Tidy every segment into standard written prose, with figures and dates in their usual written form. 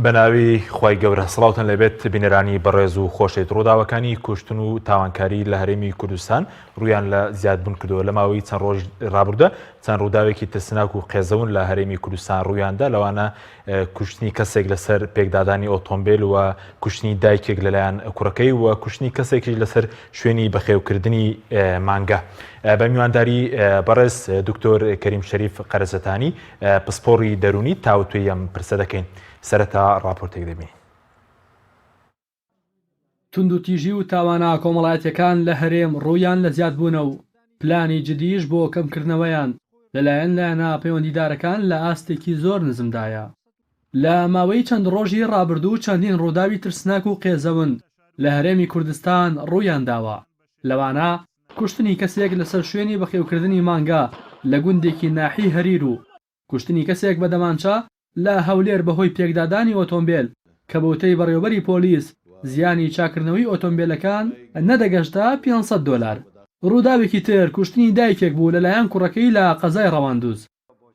بەناوی خوای گەورە سڵاوتان لەبێت بینەرانی بەڕێز و خۆشێت ڕووداوەکانی کوشتن و تاوانکاری لە هەرێمی کوردستان ڕوویان لە زیادبوون کردەوە لە ماوەی چەند ڕۆژ ڕابردە چەند ڕووداوێکی ترسناک و قێزەون لە هەرێمی کوردستان ڕوویاندا لەوانە کوشتنی کەسێک لەسەر پێکدادانی ئۆتۆمبیل و کوشتنی دایکێک لەلایەن کوڕەکەی و کوشتنی کەسێکی لەسەر شوێنی بەخێوکردنی مانگە. بە میوانداری بەڕێز دکتۆر کەریم شەریف قەرزەتانی پسپۆڕی دەرونی تاوتوێی ئەم پرسە دەکەین. سەرەتا ڕاپۆرتێک دەبین. توندوتیژی و تاوانە کۆمەڵایەتیەکان لە هەرێم ڕوویان لە زیادبوونە و پلانی جدیش بۆ کەمکردنەوەیان لەلایەن لایەنە پەیوەندیدارەکان لە ئاستێکی زۆر نزمدایە. لە ماوەی چەند ڕۆژی ڕابردوو چەندین ڕووداوی ترسناک و قێزەون لە هەرێمی کوردستان ڕوویان داوە. لەوانە کوشتنی کەسێک لەسەر شوێنی بەخێوکردنی مانگە لە گوندێکی ناحی هەریر و کوشتنی کەسێک بە دەمانچە لە هەولێر بەهۆی پێکدادانی ئۆتۆمبیل کە بەوتەی بەڕێوەبەری پۆلیس زیانی چاکردنەوەی ئۆتۆمبیلەکان نەدەگەشتا $500. ڕووداوێکی تر کوشتنی دایکێک بوو لەلایەن کوڕەکەی لە قەزای ڕەواندوز.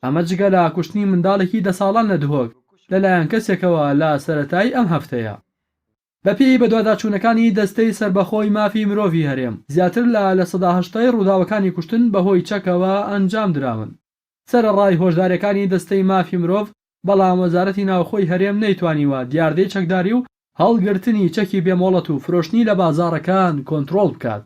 ئەمە جگە لە کوشتنی منداڵێکی 10 ساڵان لە دهۆک لەلایەن کەسێکەوە لە سەرەتای ئەم هەفتەیە. بەپێی بەدواداچوونەکانی دەستەی سربەخۆی مافی مرۆڤی هەرێم زیاتر لە 180 ڕووداوەکانی کوشتن بەهۆی چەکەوە ئەنجام دراون. سەرەڕای هۆشداریەکانی دەستەی مافی مرۆڤ بەڵام وەزارەتی ناوخۆی هەرێم نەیتوانیوە دیاردەی چەکداری و هەڵگرتنی چەکی بێمۆڵەت و فرۆشتنی لە بازاڕەکان کۆنتڕۆڵ بکات.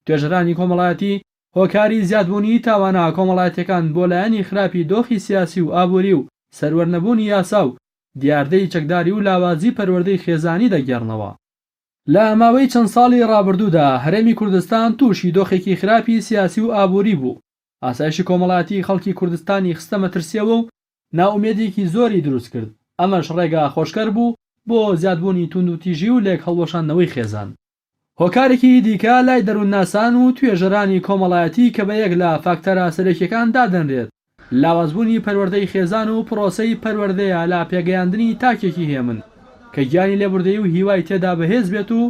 توێژەرانی کۆمەڵایەتی هۆکاری زیادبوونی تاوانە کۆمەڵایەتیەکان بۆ لایەنی خراپی دۆخی سیاسی و ئابووری و سەروەرنەبوونی یاسا و دیاردەی چەکداری و لاوازی پەروەردەی خێزانی دەگەڕنەوە. لە ماوەی چەند ساڵی ڕابردوودا هەرێمی کوردستان تووشی دۆخێکی خراپی سیاسی و ئابووری بوو. ئاسایشی کۆمەڵایەتی خەڵکی کوردستانی خستە مەترسیەوە و ناومێدێکی زۆری دروست کرد. ئەمەش ڕێگا خۆشکەر بوو بۆ زیادبوونی توندوتیژی و لێک هەڵوەشاندنەوەی خێزان. هۆکارێکی دیکە لای دەروونناسان و توێژەرانی کۆمەڵایەتی کە بە یەک لە فاکتەرە سەرەکیەکان دادەنرێت لاوازبوونی پەروەردەی خێزان و پرۆسەی پەروەردەیە لە پێگەیاندنی تاکێکی هێمن کە گیانی لێبوردەی و هیوای تێدا بەهێز بێت و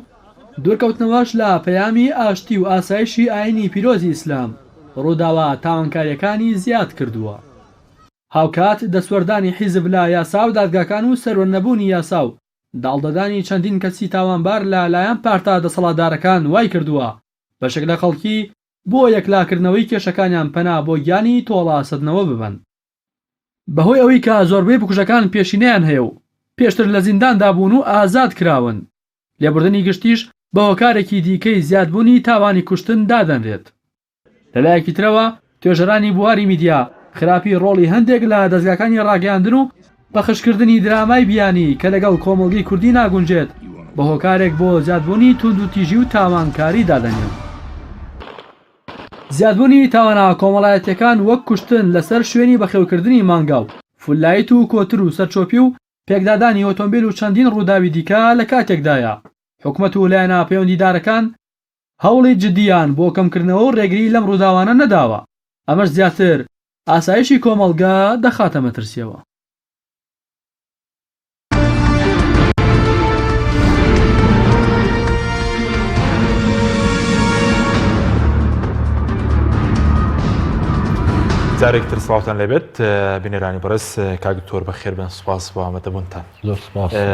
دوورکەوتنەوەش لە پەیامی ئاشتی و ئاسایشی ئاینی پیرۆزی ئیسلام ڕووداوە تاوانکاریەکانی زیاد کردووە. هاوکات دەسوەردانی حیزب لە یاسا و دادگاکان و سەروەرنەبوونی یاسا و داڵدەدانی چەندین کەسی تاوانبار لەلایەن پارتا دەسەڵاتدارەکان وای کردووە بەشێک لە خەڵکی بۆ یەکلاکردنەوەی کێشەکانیان پەنا بۆ گیانی تۆڵە سەدنەوە ببن. بەهۆی ئەوەی کە زۆربەی بکوژەکان پێشینەیان هەیە و پێشتر لە زینداندا بوون و ئازاد کراون لێبوردنی گشتیش بە هۆکارێکی دیکەی زیادبوونی تاوانی کوشتن دادەنرێت. لەلایەکی ترەوە توێژەرانی بواری میدیا خراپی ڕۆڵی هەندێک لە دەستگاکانی ڕاگەیاندن و بەخشکردنی درامای بیانی کە لەگەڵ کۆمەڵگەی کوردی ناگونجێت بە هۆکارێک بۆ زیادبوونی توندوتیژی و تاوانکاری دادەنێن. زیادبوونی تاوانە کۆمەڵایەتیەکان وەک کوشتن لەسەر شوێنی بەخێوکردنی مانگا و فولایت و کۆتر و سەرچۆپی و پێکدادانی ئۆتۆمبیل و چەندین ڕووداوی دیکە لە کاتێکدایە حکومەت و لایەنە پەیوەندیدارەکان هەوڵی جدیان بۆ کەمکردنەوە و ڕێگری لەم ڕووداوانە نەداوە. ئەمەش زیاتر ئاسایشی کۆمەڵگا دەخاتە مەترسیەوە. جارێکتر سڵاوتان لەبێت بینێرانی بەڕێز کاگتۆر بەخێر بن سوپاس بۆ ئامادەبوونتان.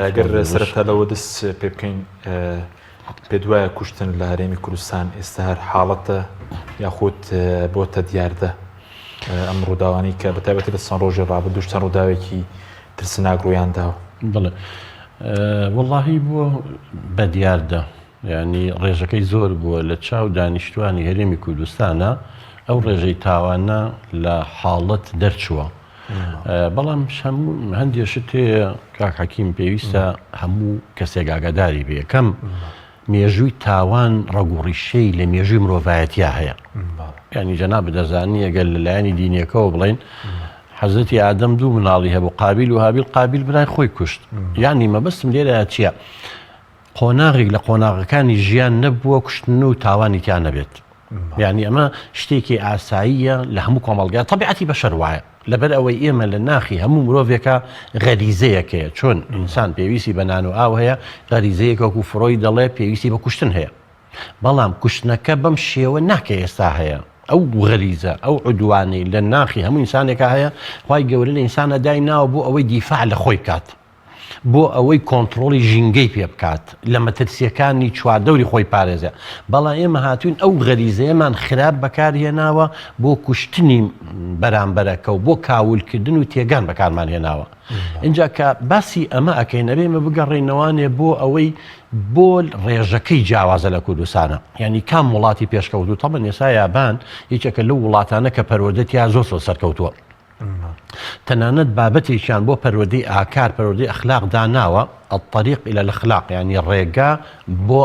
ئەگەر سەرەتا لەوە دەست پێ بکەین پێ دوایە کوشتن لە هەرێمی کوردستان ئێستا هەر حاڵەتە یاخود بۆتە دیاردە ئەم ڕووداوانی کە بەتایبەتی لە چەند ڕۆژی ڕابردوو چەند ڕووداوێکی ترسناک ڕوویان داوە؟ بڵێ وەڵاهی بووە بە دیاردە، یعنی ڕێژەکەی زۆر بووە لە چاو دانیشتوانی هەرێمی کوردستانە ئەو ڕێژەی تاوانە لە حاڵەت دەرچووە. بەڵام هەندێشت هەیە کاک حەکیم پێویستە هەموو کەسێک ئاگاداری بێ. یەکەم مێژووی تاوان ڕەگوڕیشەی لە مێژووی مرۆڤایەتیا هەیە. یعنی جەناب دەزانی ئەگەر لەلایەنی دینیەکەەوە بڵێن حەزەتی ئادەم دوو مناڵی هەبوو قابیل و هابیل، قابیل برای خۆی کوشت. یعنی مەبەستم لێرە چییە؟ قۆناغێک لە قۆناغەکانی ژیان نەبووە کوشتن و تاوانێکیان نەبێت. یعنی ئەمە شتێکی ئاساییە لە هەموو کۆمەڵگا، تەبیعەتی بەشەر وایە لەبەر ئەوەی ئێمە لە ناخی هەموو مرۆڤێکە غەریزەیەکەیە، چۆن ئینسان پێویستی بە نان و ئاو هەیە، غەریزەیەکە وەکو فڕۆی دەڵێ پێویستی بە کوشتن هەیە. بەڵام کوشتنەکە بەم شێوە ناکە ئێستا هەیە. ئەو غەریزە ئەو عودوانەی لە ناخی هەموو ئینسانێکە هەیە، خوای گەورە لە ئینسانە دای ناوە بۆ ئەوەی دیفاع لە خۆی کات. بۆ ئەوەی کۆنتترۆلی ژینگەی پێ بکات لە مەترسیەکانی چواردەوری خۆی پارێزە بەڵام ئێمە هاتوین ئەو غەریزەیەمان خراپ بەکارهێناوە بۆ کوشتنی بەرامبەرەکە و بۆ کاولکردن و تێگان بەکارمان هێناوە اینجا کە باسی ئەمە ئەەکەین نەبێمە بگەڕێنەوانێ بۆ ئەوەی بۆ ڕێژەکەی جیاوازە لە کوردستانە یعنی کام وڵاتی پێشکەوتو تەمە ئێستا یابان هیچێکە لەو وڵاتانە کە پەروەردەتیا زۆر سەرکەوتووە تەنانەت بابەتێکیان بۆ پەروەردەی ئاکار پەروەردەی ئەخلاق داناوە الطريق إلى الأخلاق يعني ڕێگا بۆ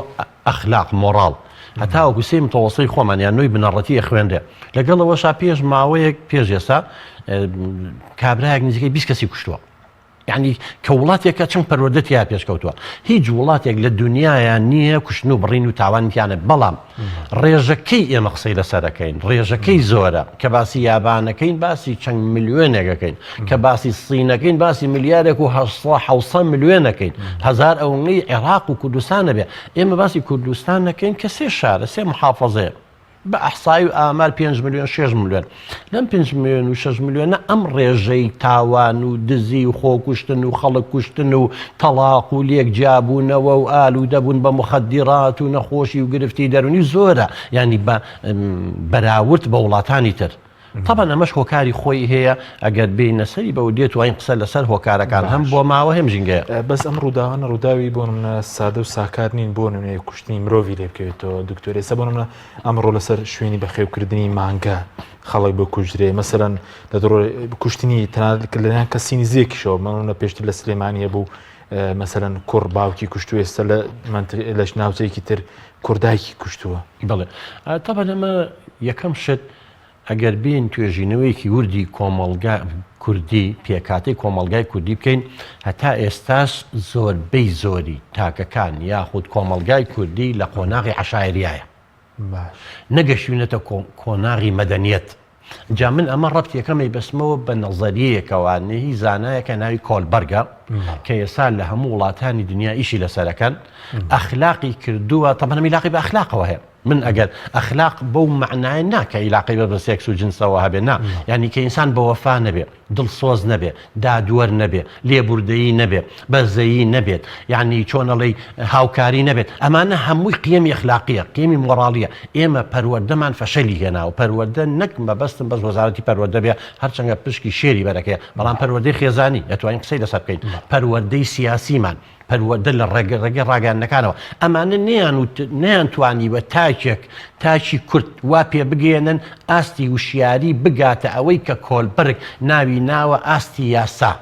ئەخلاق مۆڕاڵ هەتا وەکو سێ متەوەسڵی خۆمان یان نوێی بنەڕەتی خوێندێ لەگەڵەوەشا پێش ماوەیەک پێش ئێستا کابرایەک نزیکەی 20 کەسی کوشتووە یعنی کە وڵاتێکە چەند پەروەردەتیا پێشکەوتووە هیچ وڵاتێک لە دنیایان نییە کوشتن و بڕین و تاوانیانە بەڵام ڕێژەکەی ئێمە قسەی لەسەرەکەین ڕێژەکەی زۆرە کە باسی یابانەکەین باسی چەند ملیۆنێکەکەین کە باسی سینەکەین باسی ملیارێک و 700 ملیۆنەکەین هزار ئەوەی عێراق و کوردستانە بێ ئێمە باسی کوردستان نەکەین کە سێ شارە سێ محافەزەیە بە ئەحسای و ئامار 5 ملیۆن 6 ملیۆن لەم 5 ملیۆن و 6 ملیۆنە ئەم ڕێژەی تاوان و دزی و خۆکوشتن و خەڵک کوشتن و تەلاق و لێک جیابوونەوە و ئالو دەبوون بە مخدرات و نەخۆشی و گرفتی دەرونی زۆرە ینی بەراورد بە وڵاتانی تر طبعا ئەمەش هۆکاری خۆی هەیە ئەگەر بینە سەری بەو دێت وین قسە لەسەر هۆکارەکان هەم بۆ ماوە هەم ژینگەیە بەس ئەم ڕووداوانە ڕووداوی بۆ منە سادە و ساکار نین بۆ نوێ کوشتنی مرۆڤی لێ بکەوێتەوە دکتۆر ئێستا بۆ منە ئەمڕۆ لەسەر شوێنی بەخێوکردنی مانگە خەڵک بە کوژرێ مەسەرەن لە کوشتنی تەنانەت لەلایەن کەسی نزیەکیشەوە منە پێشتر لە سلێمانیە بوو مەسەرەن کوڕ باوکی کوشتووە ئێستا لە ناوچەیەکی تر کوردایکی کوشتووە بڵێ تەبە لەمە یەکەم شت ئەگەر بین توێژینەوەیکی وردی کۆمەڵگا کوردی پێکاتی کۆمەلگای کوردی بکەین هەتا ئێستاش زۆربەی زۆری تاکەکان یاخود کۆمەلگای کوردی لە قۆناغی عەشایریایە نەگەشتوونەتە کۆناغی مەدەنیەت جا من ئەمە ڕەبتیەکەمی بەسمەوە بە نەظەریەکەوانەی زانایەکە ناوی کۆلبەرگە کە ئێستا لە هەموو وڵاتانی دنیا ئیشی لەسەرەکەن ئەخلاقی کردووە تەمەنە میلاقی بە ئەخلاقەوە هەیە من ئەگەر ئەخلاق بەو معنای ناکە عیلاقی بە سێکس و جنسەوە هەبێ نا یعنی کە ئینسان بە وەفا نەبێ دڵسۆز نەبێ دادوەر نەبێ لێبوردەیی نەبێ بەرزەیی نەبێت یعنی چۆنەڵی هاوکاری نەبێت ئەمانە هەمووی قیەمی ئەخلاقیە قیەمی مۆڕاڵیە ئێمە پەروەردەمان فەشەلی هێناوە پەروەردە نەک مەبەستم بەس وەزارەتی پەروەردە بێ هەرچەندە پشکی شێری بەرەکەیە بەڵام پەروەردەی خێزانی دەتوانین قسەی لەسەر بکەین پەروەردەی سیاسیمان پەروەردە لە ڕێگە ڕاگەاندنەکانەوە ئەمانە نەیانتوانیوە تاچی کورد وا پێ بگەێنن ئاستی وشیاری بگاتە ئەوەی کە کۆلبەرگ ناوی ناوە ئاستی یاسا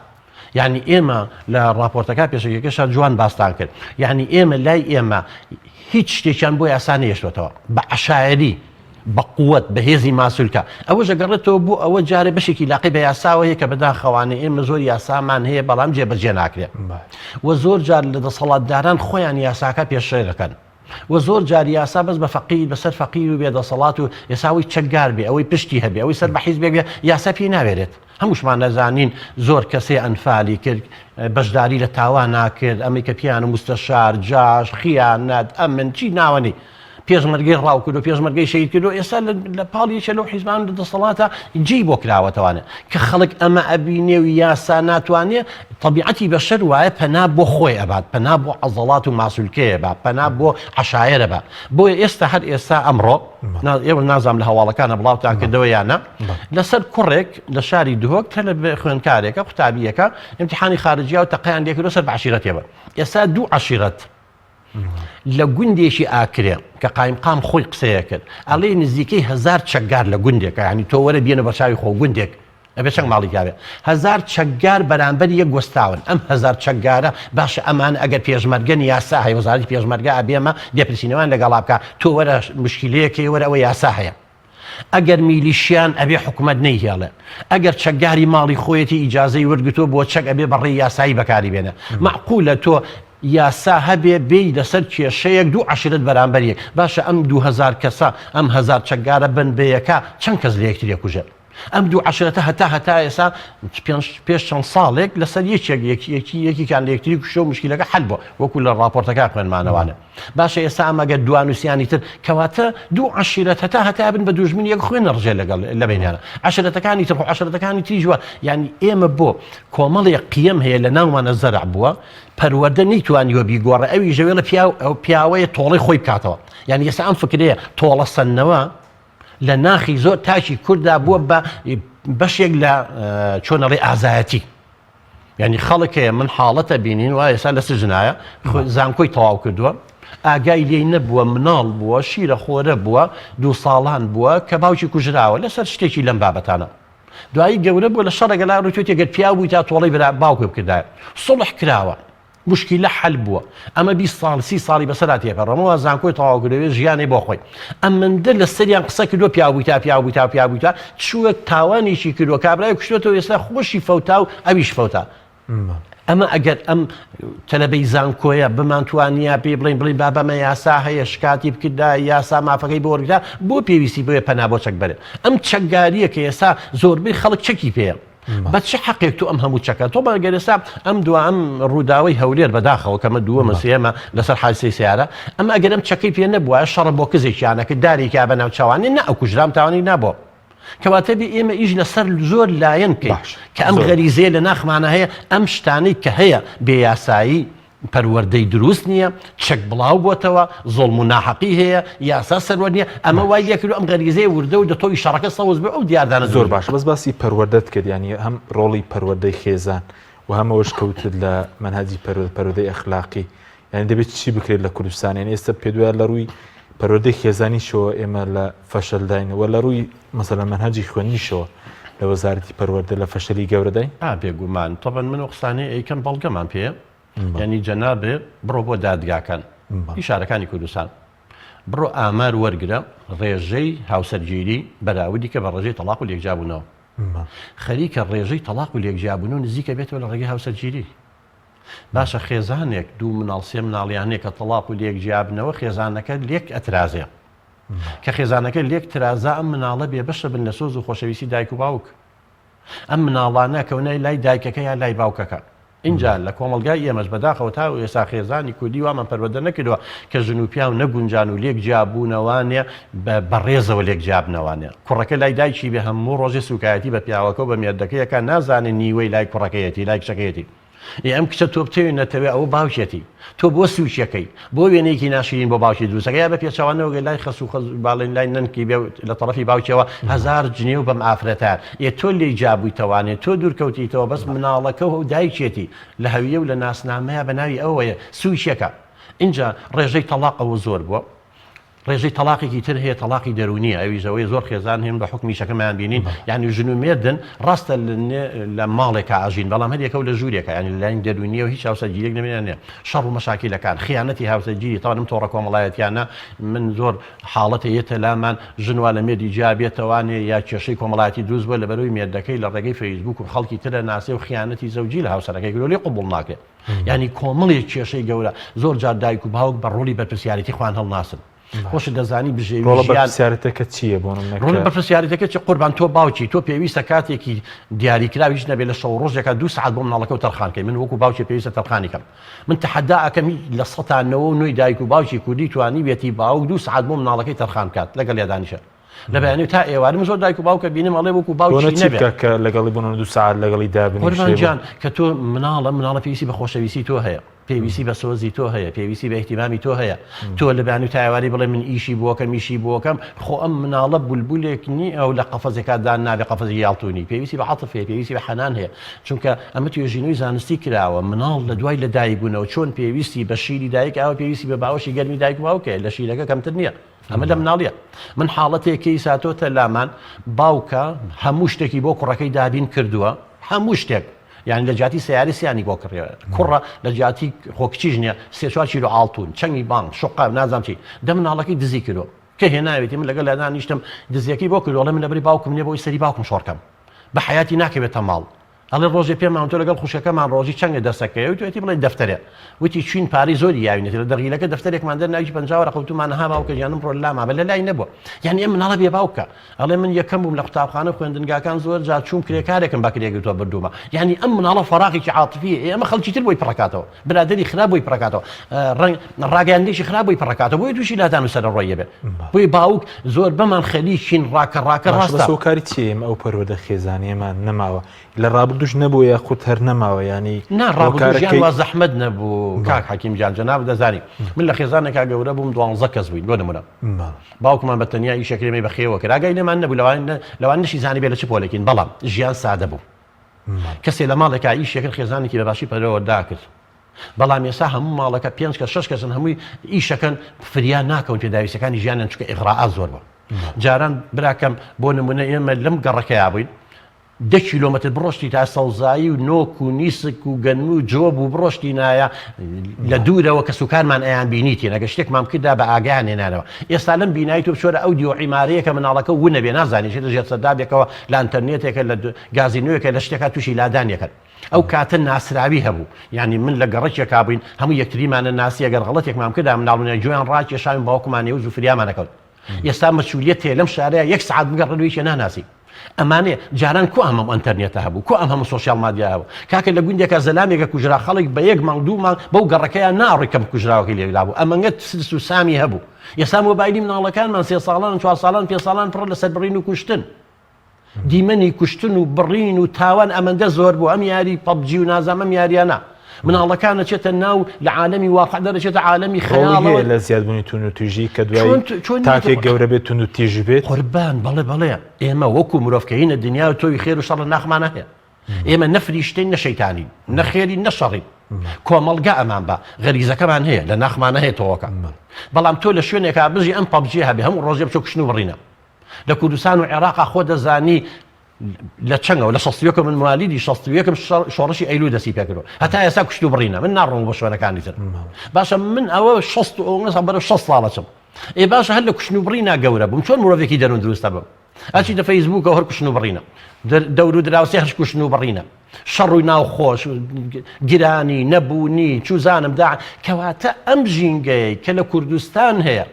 یعنی ئێمە لە راپۆرتەکە پێشەکەشە جوان باستان کرد یعنی ئێمە لای ئێمە هیچ شتێکیان بۆ یاسا نەیەشتوێتەوە بە عەشایری بەقووەت بەهێزی ماسوولکە ئەوەش ئەگەڕێتەوە بۆ ئەوە جارێ بەشێکی لاقی بە یاساوەیە کە بەداخەوانێ ئێمە زۆر یاسامان هەیە بەڵام جێبەجێ ناکرێت و زۆر جار لە دەسەڵاتداران خۆیان یاساکە پێشێ دەکەن و زۆر جار یاسا بەس بە فەقیر بەسەر فەقیر و بێدەسەڵات و ئێساوی چەکگار بێ ئەوەی پشتی هەبێ ئەوەی سەر بە حیزبێک بێ یاسا پێی ناوێرێت هەمووشمان نەزانین زۆر کەسێ ئەنفالی کرد بەشداری لە تاوان ناکرد ئەمەی کە پیانە مستەشار جاش خیانەت ئەمن چی ناوەنی پێشمەرگەی ڕاو کرد و پێشمەرگەی شەید کرد و ئێستا لە پاڵیەکە لەو حیزبان دەسەڵاتە جێی بۆ کراوەتەوانە کە خەڵک ئەمە ئەبینێ و یاسا ناتوانێت طبیعەتی بەشەر وایە پەنا بۆ خۆی ئەبات پەنا بۆ عەزەڵات و ماسوولکەیە بە پەنا بۆ عەشایرە بە بۆیە ئێستا هەر ئێستا ئەمڕۆ ئێوە نازام لە هەواڵەکانە بڵاوتان کردەوە یانە لەسەر کوڕێک لە شاری دهۆک تە لە خوێندکارێکە قوتابیەکە ئیمتیحانی خارجیە و تەقەیان لێکردو سەر بە عەشیرەتێبە ئێستا دوو عەشیرەت لە گوندێکی ئاکرێ کە قایمقام خۆی قسەیە کرد ئەڵێ نزیکەی 1000 چەکگار لە گوندێکە ینی تۆ وەرە بێنە بەچاوی خۆ گوندێک ئەبێ چەند ماڵی کاوێ 1000 چەکگار بەرامبەر یەک گۆستاون ئەم 1000 چەکگارە باشە ئەمان ئەگەر پێشمەرگە یاسا هەیە وەزارەتی پێشمەرگە ئەبێمە دێپرسینەوەیان لەگەڵا بکە تۆ وەرە مشکلەیەکی وەرە ئەوە یاسا هەیە ئەگەر میلیشیان ئەبێ حکومەت نەیهێڵێ ئەگەر چەکگاری ماڵی خۆیەتی ئیجازەی وەرگتووە بۆ چەک ئەبێ بەڕێی یاسایی بەکاری بێنە معقولە تۆ یاسا هەبێ بێی لەسەر کێشەیەک دوو عەشیرەت بەرامبەر یەک باشە ئەم 2000 کەسە ئەم 1000 چەکگارە بن بەیەکە چەند کەس لە یەکتر یەکوژێت ئەم دوو عەشرەتە هەتا ئێستا پێش چەند ساڵێک لەسەر یەکیان لە یەکتری کوشتە و مشکلەکە حەل بووە وەکو لە ڕاپۆرتەکە خوێنمانەوانە. باشە ئێستا ئەمەگە دوانوسیانی تر کەواتە دوو عەشرەت هەتا بن بە دوژمنی یەک خوێنە ڕژێ لەگەڵ لە بینیانە. عەشرەتەکانی تر عەشرەتەکانی تریژوە یعنی ئێمە بۆ کۆمەڵێک قیەم هەیە لە ناومانە زەرع بووە پەروەردە نەیتوانیوە بیگۆڕە ئەوی ژەوێ لە پیاوەیە تۆڵی خۆی بکاتەوە. یعنی ئێستا ئەم فکرەیە تۆڵە سەنەوە لە ناخی زۆر تاچی کووردا بووە بە بەشێک لە چۆنەڕێ ئازایەتی. یعنی خەڵکەیە من حاڵەتە بینین وای ئێستا لە سژنایە زانکۆی تەواو کردووە ئاگای لێی نەبووە مناڵ بووە شیرە خۆرە بووە 2 ساڵان بووە کە باوکی کوژراوە لەسەر شتێکی لەم بابەتانە. دوایی گەورە بووە لە شەڕێکە لا ڕوتێت گەر پیا بووی تا تۆڵی برا باوکە بکردایە سڵح کراوە مشکلە حەل بووە. ئەمە 20 ساڵ 30 ساڵی بەسەرا تێپەڕەمەوە زانکۆی تەواوکردەوەی ژیانی بۆ خۆی ئەم مندە لە سەریان قسە کردووە پیاوبوویتا چووە تاوانێکی کردووە کابرای کوشتێتەوە ئێستا خۆشی فەوتا و ئەویش فەوتا. ئەمە ئەگەر ئەم تەلەبەی زانکۆیە بمانتوانە پێ بڵین بابەمە یاسا هەیە شکاتی بکردا یاسا مافەکەی بۆ وەرگدا بۆ پێویستی بۆیە پەنا بۆ چەک بەرێ. ئەم چەکگاریە کە ئێستا زۆربەی خەڵک چەکی پێە بە چه حەقێک تو ئەم هەموو چەکە تۆ بەگەر ئێستا ئەم دووە ئەم ڕووداوی هەولێر بەداخەوە کەمە دووە مەسیەمە لەسەر حادسەی سیارە ئەم ئەگەر ئەم چەکەی پێ نەبووە شەڕە بۆ کزێکیانەکە دارێکیا بە ناو چاوانی نە ئەو کوژرام تاوانی نابووە. کەواتە بێ ئێمە ئیش لەسەر زۆر لایەن کەین کە ئەم غەریزەیە لە ناخمانە هەیە ئەم شتانەی کە هەیە بێیاسایی پەروەردەی دروست نییە چەک بڵاو بۆتەوە زۆڵم و ناحەقی هەیە یاسا سەروەر نییە ئەمە وای یەکرد ئەم غەریزەیە وردە و دەتۆی شەڕەکە سەوز بێ ئەو دیاردانە زۆر باش بەس باسی پەروەردەت کرد ینی هەم ڕۆڵی پەروەردەی خێزان و هەمەوەش کەوتت لە منهەجی پەروەردەی ئەخلاقی یعنی دەبێت چی بکرێت لە کوردستان یعنی ئێستا پێدوایە لە ڕووی پەروەردەی خێزانیشەوە ئێمە لە فەشەلداینەوە لە ڕووی مەسەڵەن منهەجی خوێندنیشەوە لە وەزارەتی پەروەردە لە فەشەلی گەورەداین بێگومان تەبەن من و قسانەی ئەیکەم بەڵگەمان پێ یعنی جەنابێ بڕۆ بۆ دادگاکان ئیشارەکانی کوردستان بڕۆ ئامار وەرگرە ڕێژەی هاوسەرگیری بەراودی کە بە ڕێژەی تەلاق و لێکجیابوونەوە خەریکە ڕێژەی تەلاق و لێکجیابوون و نزیکە بێتەوە لە ڕێگەی هاوسەرگیری. باشە خێزانێک دوو مناڵ سێ مناڵیانێک کە تەلاق و لێکجیابنەوە خێزانەکە لێک ئەترازێ کە خێزانەکە لێک ترازا ئەم مناڵە بێبەشە بن لە سۆز و خۆشەویستی دایک و باوک ئەم مناڵانە کەونای لای دایکەکە یا لای باوکەکە. اینجا لە کۆمەلگای ئێمەش بەداخەوە تا و ئێستا خێزانی کوردی وامان پەروەردە نەکردووە کە ژن و پیا و نەگونجان و لێک جیابوونەوانێ بەڕێزەوە لێک جیابنەوانێ کوڕەکە لای دایکی بێ هەموو ڕۆژێ سوکایەتی بە پیاوەکە و بە مێردەکەیەکە نازانێ نیوەی لای کوڕەکەیەتی لای کچەکەیەتی ئەم کچە تۆ بتەوێنەتەوێ ئەو باوکێتی تۆ بۆ سوچەکەی بۆ وێنەیەکی ناشرین بۆ باوکی دروستەکە یا بە پێچوانەوە لای خەسو باڵێن لای ننکی بێ لە تەرەفی باوکیەوە 1000 جنێو بەم ئافرەتە تۆ لێی جابوویتەوانێت تۆ دوورکەوتیتەوە بەس مناڵەکە و دایکێتی لە هەویە و لە ناسنامەیە بە ناوی ئەوەیە سوچەکە. اینجا ڕێژەی تەلاقەوە زۆر بووە ڕێژەی تەلاقێکی تر هەیە تەلاقی دەرونیە ئەویژەوەی زۆر خێزان هێن بە حکمی شەکەمان بینین یعنی ژن و مێردن ڕاستە لە ماڵێکە ئاژین بەڵام هەریەکە و لە ژوورێکە ینی لەلاین دەرونیە و هیچ هاوسەرگیریەک نەمێنێ شەڕ و مەشاکیلەکان خیانەتی هاوسەرگیری تاوانم تۆڕە کۆمەڵایەتیانە من زۆر حاڵەتە یەتە لامان ژنوا لە مێردی جیابێتەوانێ یا کێشەی کۆمەڵایەتی دروست بووە لە بەرەوەی مێردەکەی لە ڕێگەی فەیسبوک و خەڵکی ترە ناسێ و خیانەتی زەوجی لە هاوسەرەکەی کرد لێ قبوڵ ناکرێت. یعنی کۆمەڵێک کێشەی گەورە زۆر جار دایک و باوک بە ڕۆڵی بەرپرسیارەتی خوان هەڵناسن خۆش دەزانی بژێویسیارەتەکە چییە بۆ ڕۆڵ بەرپرسیارەتەکە چ قوربان تۆ باوکی تۆ پێویستە کاتێکی دیاریکراویش نەبێت لە شەو ڕۆژێکە 2 ساعت بۆ مناڵەکە و تەرخانکەی من وەکو باوکی پێویستە تەرخانی کەم من تەحەدا ئەکەمی لە 100 نوێی دایک و باوکی کوردی توانی بێتی باوک 2 ساعت بۆ مناڵەکەی تەرخان کات لەگەڵ یادانیشە لە بەیانی تا ئێوارم زۆر دایک و باوکە بینم ئەڵێ وەکو باوکی نەبێت کە لەگەڵی بوون 2 ساعت لەگەڵی دابنیجان کە تۆ مناڵە پێویستی بە خۆشەویستی تۆ هەیە پێویستی بە سۆزی تۆ هەیە پێویستی بە احتیمامی تۆ هەیە تۆ لە بەیانی تایواری بڵێ من ئیشی بۆکەم میشی بۆکەم خۆ ئەم مناڵە بولبولێک نی ئەو لە قەفەزێکا دان نابێ قەفەزی یاڵتونی پێویستی بە عەتف هەیە پێویستی بە حەنان هەیە چونکە ئەمە توێژینەوەی زانستی کراوە مناڵ لە دوای لە دایک بوونەوە چۆن پێویستی بە شیری دایک ئەوە پێویستی بە باوەشی گەرمی دایک باوکە لە شیرەکە کەمتر نییە ئەمە لە مناڵیە من حاڵەتێکی ساتۆتە لامان باوکە هەموو شتێکی بۆ کوڕەکەی دابین کردووە هەموو شتێک یعنی لە جاتی سیاری سیانی بۆ کڕێوە کوڕە لە جاتی خۆکچیژ نییە 3-4 کیلۆ ئاڵتون چەنگی بانگ شقا نازانم چی دە مناڵەکەی دزی کردو کە هێناوێتی من لەگەڵ لەدانیشتم دزیەکەی بۆ کردوڵە من لەبری باوکم نیە بۆی سەری باوکم شۆڕکەم بە حیاتی ناکەوێتە ماڵ ئەڵێ ڕۆژێ پێمان تۆ لەگەڵ خوشەکەمان ڕۆژی چەندە دەسەکەی و توێتی بڵێ دەفتەرێ وتی چین پاری زۆری یاوینێت لە دەغیلەکە دەفتەرێکمان دەرناوی 50 قوتومان ها باوکە ژیانم پرۆلاما بە لە لای نەبووە یعنی ئەم مناڵە بێ باوکە ئەڵێ من یەکەم بووم لە قوتابخانە خوێندنگاکان زۆر جار چوم کرێکارێکم بە کرێگەوتوە بردوومە یعنی ئەم مناڵە فەراقێکی عاتیفیە ئێمە خەڵکی تر بۆی پڕکاتەوە برادری خراپ بۆی پڕکاتەوە ڕاگەاندێکی خراپ بۆی پڕکاتەوە بۆی تووشی لاتان و سەر ڕۆیە بێ بۆی باوک زۆر بەمان خەلیچین ڕاکە ڕاستە سۆکاری چێم ئەو پەروەردە خێزانیەمان نەماوە لە ڕابردوش نەبووە خودت هەر نەماوە ینی ڕابردوژیان وا زەحمەت نەبوو کاک حەکیم جان جەناب دەزانی من لە خێزانێکا گەورە بووم 12 کەس بووین بۆ نمونە باوکمان بە تەنیا ئیشەکرێمی بەخێوە کرد ئاگای لێمان نەبوو لەوان نشی زانی بێ لە چ پۆلێکین بەڵام ژیان سادە بوو کەسێ لە ماڵێکا ئیشێکرد خێزانێکی بەباشی پەرەوە داکرد بەڵام ئێستا هەموو ماڵەکە 5 کەس 6 کەسن هەمووی ئیشەکەن فریان ناکەون تێداویستەکانی ژیانیان چونکە ئیغراءات زۆر بوو جاران براکەم بۆ نمونە ئێمە لەم گەڕەکەیا بووین 10 کیلۆمەتر بڕۆشتی تا سەوزایی و نۆک و نیسک و گەنم و جۆب و بڕۆشتی نایە لە دوورەوە کە سوکانمان ئەیان بینیتی نەگە شتێکمان کردا بە ئاگیان هێنانەوە ئێستا لەم بینایی تۆ بچۆرە ئەو دیۆ عیمارەیەکە مناڵەکە ون نەبێ نازانێت لە ژێر سەردابێکەوە لە ئینتەرنێتێکە لە گازینۆیەکە لە شتێکا تووشی لادانێکن ئەو کاتە ناسراوی هەبوو یعنی من لە گەڕێکێکا بووین هەموو یەکتریمانە ناسی ئەگەر غەڵەتێکمان کردا مناڵونە جویان ڕاکێشاوین باوکمانێ و زوفریامانەکەوت ئێستا مەسئولیەت تێ لەم شارەیە 1 سعات بگەڕێنەوەیشە ناناسی ئەمانێ جاران کو ئەمەم ئەنتەرنێتە هەبوو کو ئەم هەموو سۆشیال مادیا هەبوو کاکە لە گوندێکە زەلامێکە کوژرا خەڵک بە 1 مانگ 2 مانگ بەو گەڕەکەیان ناڕێکەم کوژراوەکەی لێلا بوو ئەمەنگە سس و سامی هەبوو ئێستا مۆبایلی مناڵەکانمان 3 ساڵان 4 ساڵان 5 ساڵان پڕ لەسەر بڕین و کوشتن دیمەنی کوشتن و بڕین و تاوان ئەمەندە زۆر بوو ئەم یاری پەبجی و نازانم ئەم یاریانە مناڵەکانە چێتە ناو لە عالەمی واقع دەرەچێتە عالەمی خەیاڵەوە لە زیادبوونی تون و توژی کە دوای تاکێک گەورە بێت تون و تیژ بێت قوربان بەڵێ ئێمە وەکو مرۆڤکەینە دنیا و تۆی خێر و شەڕ ناخمانە هەیە ئێمە نەفریشتین نە شەیتانی نەخێری نەشەڕین کۆمەڵگا ئەمان بە غەریزەکەمان هەیە لە ناخمانە هەیە تۆوەکە بەڵام تۆ لە شوێنێکا بژی ئەم پەبجی هەبێ هەموو ڕۆژێ بچۆ کوشتن و بڕینە لە کوردستان و عێراقا خۆ دەزانی لە چەنگەوە لە 60 من موالیدی 60 شۆڕشی ئەیلو دەسی پێکردەوە هەتا ئێستا کوشت و بڕینە من ناڕۆم بۆ شوێنەکانی تر باشە من ئەوە 60 بەرە 6 ساڵەچم ئێ باشە هەر لە کوشتن و بڕینە گەورە بووم چۆن مرۆڤێکی دەروون دروستە بم ئەچی دە فەیسبووکەوە هەر کوشتن و بڕینە دەور و دراوسێ هەر کوشتن و بڕینە شەڕووی ناوخۆش گرانی نەبوونی چوزانم دا کەواتە ئەم ژینگەی کە لە کوردستان هەیە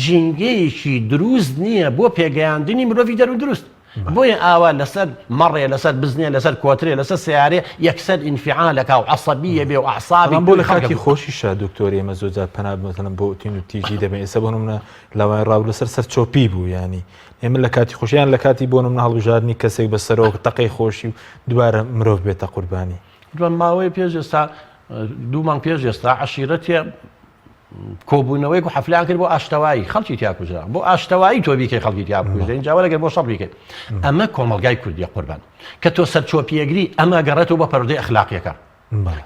ژینگەیەکی دروست نییە بۆ پێگەیاندنی مرۆڤی دەروون دروست بۆیە ئاوا لەسەر مەڕێ لەسەر بزنێ لەسەر کۆترێ لەسەر سیارێ یەکسەر ئینفعالەکە و عەسەبیە بێ و ئەعسابی بۆ لە خاکی خۆشیشە دکتۆری ئێمە زۆرجار پەنا مثلەن بۆ تین و تیژی دەبێت ئێستا بۆ نمونە لەوای ڕاو لەسەر سەرچۆپی بوو ینی ئێمە لە کاتی خۆشییان لە کاتی بۆ نمونە هەڵبژاردننی کەسێک بەسەرەوە تەقەی خۆشی و دوبارە مرۆڤ بێتە قوربانی دوان ماوەی پێش ئێستا 2 مانگ پێش ئێستا عەشیرەتێ کۆبوونەوەیک و حەفلیان کرد بۆ ئاشتەوایی خەڵکی تیاکوژرا بۆ ئاشتەوایی تۆ بیکەی خەڵکی تیاکوژرا اینجا وەرەگەر بۆ شەڕ بیکەیت ئەمە کۆمەڵگای کوردی قوربان کە تۆ سەرچۆپیەگری ئەمە گەڕێتەوە بە پەروەردەی ئەخلاقیەکە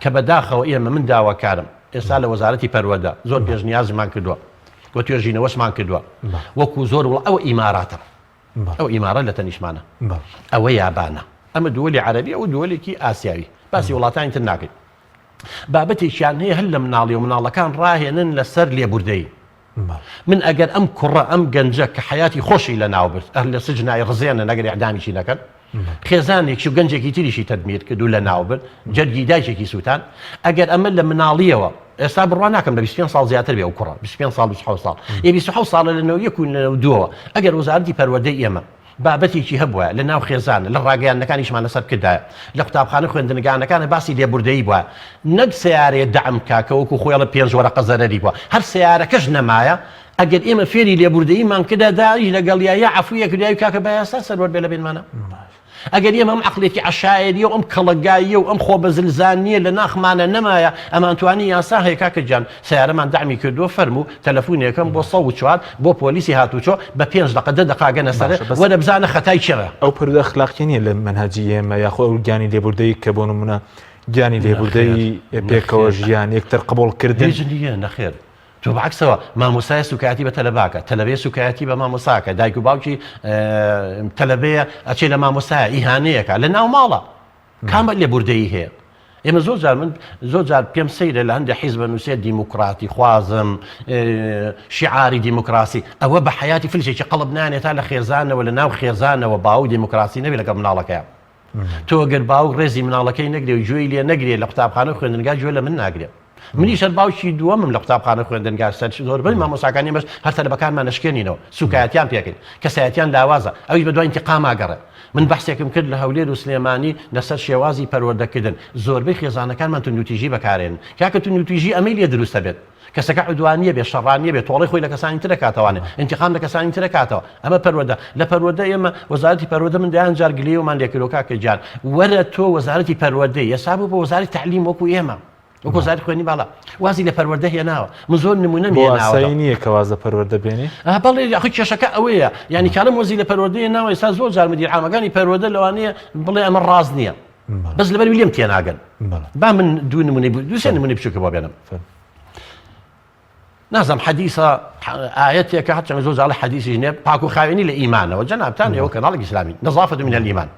کە بەداخەوە ئێمە من داواکارم ئێستا لە وەزارەتی پەروەردە زۆر پێشنیازمان کردووە بۆ توێژینەوەشمان کردووە وەکو زۆر وڵ ئەوە ئیماراتە ئەو ئیمارە لە تەنیشمانە ئەوە یابانە ئەمە دووەلی عەرەبی ئەو دووەلێکی ئاسیاوی باسی وڵاتانی تر ناکەین بابەتێکیان هەیە هەر لە مناڵی و مناڵەکان ڕاهێنن لەسەر لێبوردەی من ئەگەر ئەم کوڕە ئەم گەنجە کە حیاتی خۆشی لە ناو برد ئەر لە سجنای ڕزێنە نەگەر ئیعدامیشی نەکەن خێزانێکی و گەنجێکی تریشی تەدمیر کرد و لە ناو برد جەرگی دایکێکی سووتان ئەگەر ئەمە لە مناڵیەوە ئێستا بڕوا ناکەم لە 25 ساڵ زیاتر بێ ئەو کوڕە 25 ساڵ 26 ساڵ 26 ساڵە لەنەوە یەک و لەنەوە دووەوە ئەگەر وەزارەتی پەروەردەی ئێمە بابەتێکی هەبووە لە ناو خێزانە لە ڕاگەیاندنەکانیشمان لەسەر کردایە لە قوتابخانە خوێندنگانەکانە باسی لێبوردەیی بووە نەک سیارێ دەعم کاکە وەکو خۆی لە 5 وەرەقە زەرەری بووە هەر سیارەکەش نەمایە ئەگەر ئێمە فێری لێبوردەییمان کردا داریش لەگەڵ یایە عەفویە کردیاوی کاکە بە یاسا سەروەر بێ لە بینمانە ئەگەر ئێمە ئەم عەقڵێکی عەشایری و ئەم کەڵەگاییە و ئەم خۆبەزلزانیە لە ناخمانە نەمایە ئەمانتوانی یاسا هەیە کاکە گیان سیارەمان دامی کردووە فەرموو تەلەفۆنێکم بۆ 104 بۆ پۆلیسی هاتوچۆ بە 5 دقە 10 دقاگەنە سەر وەرە بزانە خەتای چێرە ئەو پەروەردە ئەخلاقی نیە لە مەنهەجی ئێمە یاخۆ ئەو گیانی لێبوردەی کە بۆ نمونە گیانی لێبوردەی پێکەوە ژیان یەکتر قبوڵکردن نییە نەخێر تۆ بەعکسەوە مامۆسای سوکایەتی بە تەلەباکە تەلەبەیە سوکایەتی بە مامۆساکە دایک و باوکی تەلەبەیە ئەچێ لە مامۆسایە ئیهانەیەکە لە ناو ماڵە کام لێبوردەیی هەیە ئێمە زۆر جار پێم سەیرە لە هەندێک حیزبە نووسێ دیموکراتی خوازم شیعاری دیموکراسی ئەوە بە حیاتی فلشێکی قەڵب نانێت تا لە خێزانەوە لە ناو خێزانەوە باو دیموکراسی نەبێت لەگەڵ مناڵەکەیە تۆ گەر باوک ڕێزی مناڵەکەی نەگرێ و گوێی لێ نەگرێ لە قوتابخانە خوێندنگا گوێ لە من ناگرێت منیشەر باوکی دووەمم لە قوتابخانە خوێندنگا سەر زۆربەی مامۆستاکانی بەش هەر تەلەبەکانمان نشکێنینەوە سوکایەتیان پێکەین کەسایەتیان لاوازە ئەویش بە دوای ئینتیقام ئاگەڕێ من بەحسێکم کرد لە هەولێر و سلێمانی لەسەر شێوازی پەروەردەکردن زۆربەی خێزانەکانمان تونوتیژی بەکارێن کاکە تونوتیژی ئەمەی لێ دروستە بێت کەسەکە عدوانیە بێ شەڕانیە بێت تۆڵی خۆی لە کەسانی تر دەکاتەوانێ ئینتیقام لە کەسانی تر دەکاتەوە ئەمە پەروەردە لە پەروەردە ئێمە وەزارەتی پەروەردە من دەیان جار گلێومان لێکردەوە کاکە گیان وەرە تۆ وەزارەتی پەروەردەی یەسا بوو بە وەزارەتی تعلیم وەکو ئێمە وەکو وەزارەتی خوێنی باڵا وازی لە پەروەردە هێناوە من زۆر نمونەم هێناوە نییە کە واز لە پەروەردە بێنێ بەڵێ یاخی کێشەکە ئەوەیە یعنی کالم وەزی لە پەروەردە هێناوە ئێستا زۆر جار مدیر عامەکانی پەروەردە لەوانەیە بڵێ ئەمە ڕاست نییە بەس لەبەر لێم تێناگەن با من دوو نمونەی دوو سێ نمونەی بچووکە بۆ بێنم نازم حديثة آياتي كحتى زوج على حديث جناب باكو خايني لإيمانه وجناب تاني هو كنال الإسلامي نظافة من الإيمان